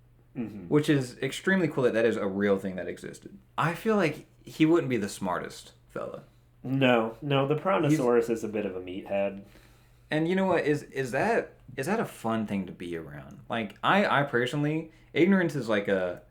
which is extremely cool that is a real thing that existed. I feel like he wouldn't be the smartest fella. No, the Brontosaurus is a bit of a meathead. And you know what? Is that a fun thing to be around? Like I personally, ignorance is like a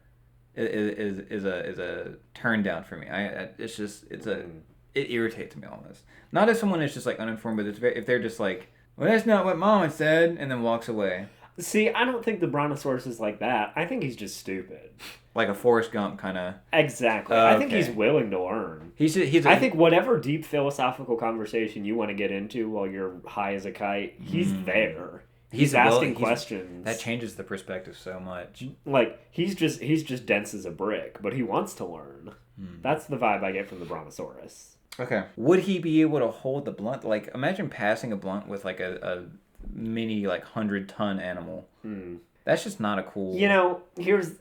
turn down for me. It irritates me almost. Not if someone is just like uninformed, but if they're just like, well, that's not what Mama said, and then walks away. See, I don't think the Brontosaurus is like that. I think he's just stupid. Like a Forrest Gump kind of. Exactly. I think he's willing to learn. I think whatever deep philosophical conversation you want to get into while you're high as a kite, he's there. He's asking questions. That changes the perspective so much. Like, he's just dense as a brick, but he wants to learn. That's the vibe I get from the Brontosaurus. Okay. Would he be able to hold the blunt? Like, imagine passing a blunt with like a mini, like, 100-ton animal. That's just not a cool... You know, here's...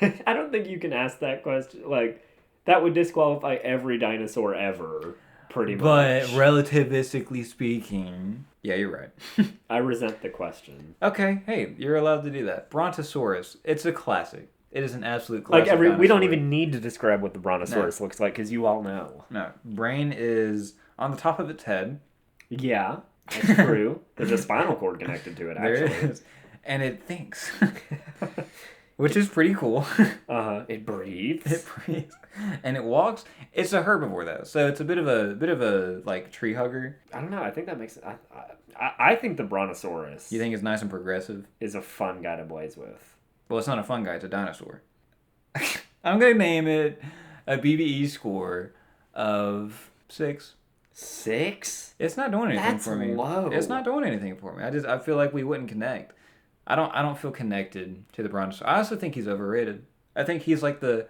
I don't think you can ask that question. Like, that would disqualify every dinosaur ever. Pretty much. But relativistically speaking, yeah, you're right. I resent the question. Okay, hey, you're allowed to do that. Brontosaurus, it's a classic. It is an absolute classic. Like we don't even need to describe what the Brontosaurus looks like because you all know. No, brain is on the top of its head. Yeah, that's true. There's a spinal cord connected to it, actually. There is. And it thinks. Which is pretty cool. It breathes. It breathes. And it walks. It's a herbivore though, so it's a bit of a like tree hugger. I don't know. I think that makes it. I think the Brontosaurus. You think it's nice and progressive? Is a fun guy to blaze with. Well, it's not a fun guy. It's a dinosaur. I'm gonna name it a BBE score of 6. 6? It's not doing anything That's for me. low. It's not doing anything for me. I feel like we wouldn't connect. I don't feel connected to the Brontosaurus. I also think he's overrated. I think he's like the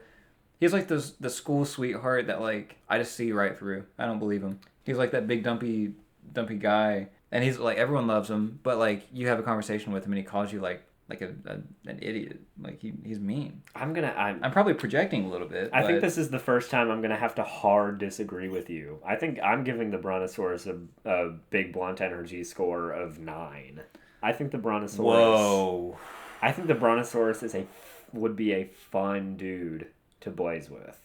school sweetheart that like I just see right through. I don't believe him. He's like that big dumpy guy, and he's like everyone loves him, but like you have a conversation with him and he calls you like an idiot. Like he's mean. I'm probably projecting a little bit. I think this is the first time I'm gonna have to hard disagree with you. I think I'm giving the Brontosaurus a big blunt energy score of 9. I think the Brontosaurus. Whoa. I think the Brontosaurus would be a fun dude to blaze with.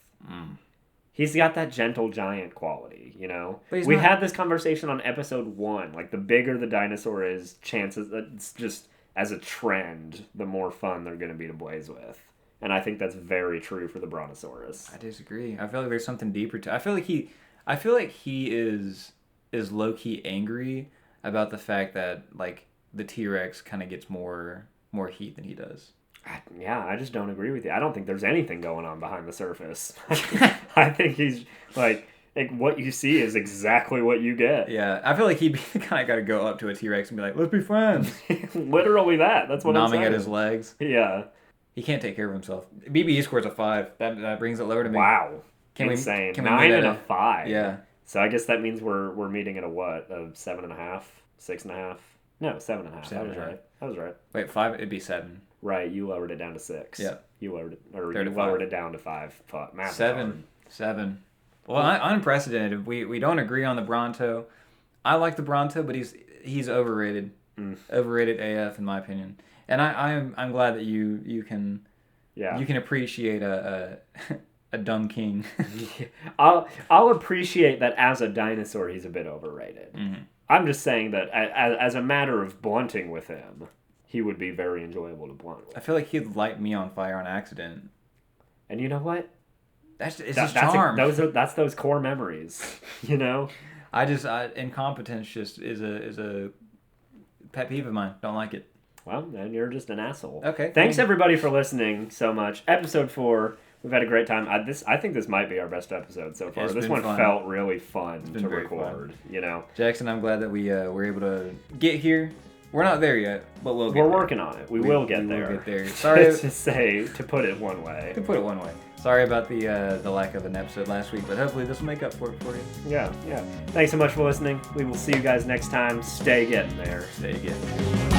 He's got that gentle giant quality, you know? We had this conversation on episode 1. Like, the bigger the dinosaur is, chances, it's just, as a trend, the more fun they're going to be to blaze with. And I think that's very true for the Brontosaurus. I disagree. I feel like there's something deeper to. I feel like he is low-key angry about the fact that, like, the T-Rex kind of gets more heat than he does. I just don't agree with you. I don't think there's anything going on behind the surface. I think he's like what you see is exactly what you get. Yeah, I feel like he'd be the kind of guy to go up to a T-Rex and be like, "Let's be friends." Literally that. That's what I'm saying. Nomming at his legs. Yeah. He can't take care of himself. BBE scores a 5. That brings it lower to me. Wow. Insane. Can we 9 and a 5. Yeah. So I guess that means we're meeting at a what? A 7.5? 6.5? No, 7.5. I was right. Wait, 5? It'd be 7. Right, you lowered it down to 6. Yeah. You lowered it down to 5. Math 7. 7. Well, unprecedented. We don't agree on the Bronto. I like the Bronto, but he's overrated. Overrated AF in my opinion. And I'm glad that you can appreciate a dumb king. I'll appreciate that as a dinosaur he's a bit overrated. Mm-hmm. I'm just saying that as a matter of blunting with him, he would be very enjoyable to blunt with. I feel like he'd light me on fire on accident. And you know what? It's his charm. That's those core memories, you know? Incompetence just is a pet peeve of mine. Don't like it. Well, then you're just an asshole. Okay. Thanks everybody for listening so much. Episode 4. We've had a great time. I think this might be our best episode so far. This one felt really fun to record. You know, Jackson, I'm glad that we were able to get here. We're not there yet, but we're working on it. We will get there. Will get there. Sorry to put it one way. Sorry about the lack of an episode last week, but hopefully this will make up for it for you. Yeah. Thanks so much for listening. We will see you guys next time. Stay getting there. Stay getting there.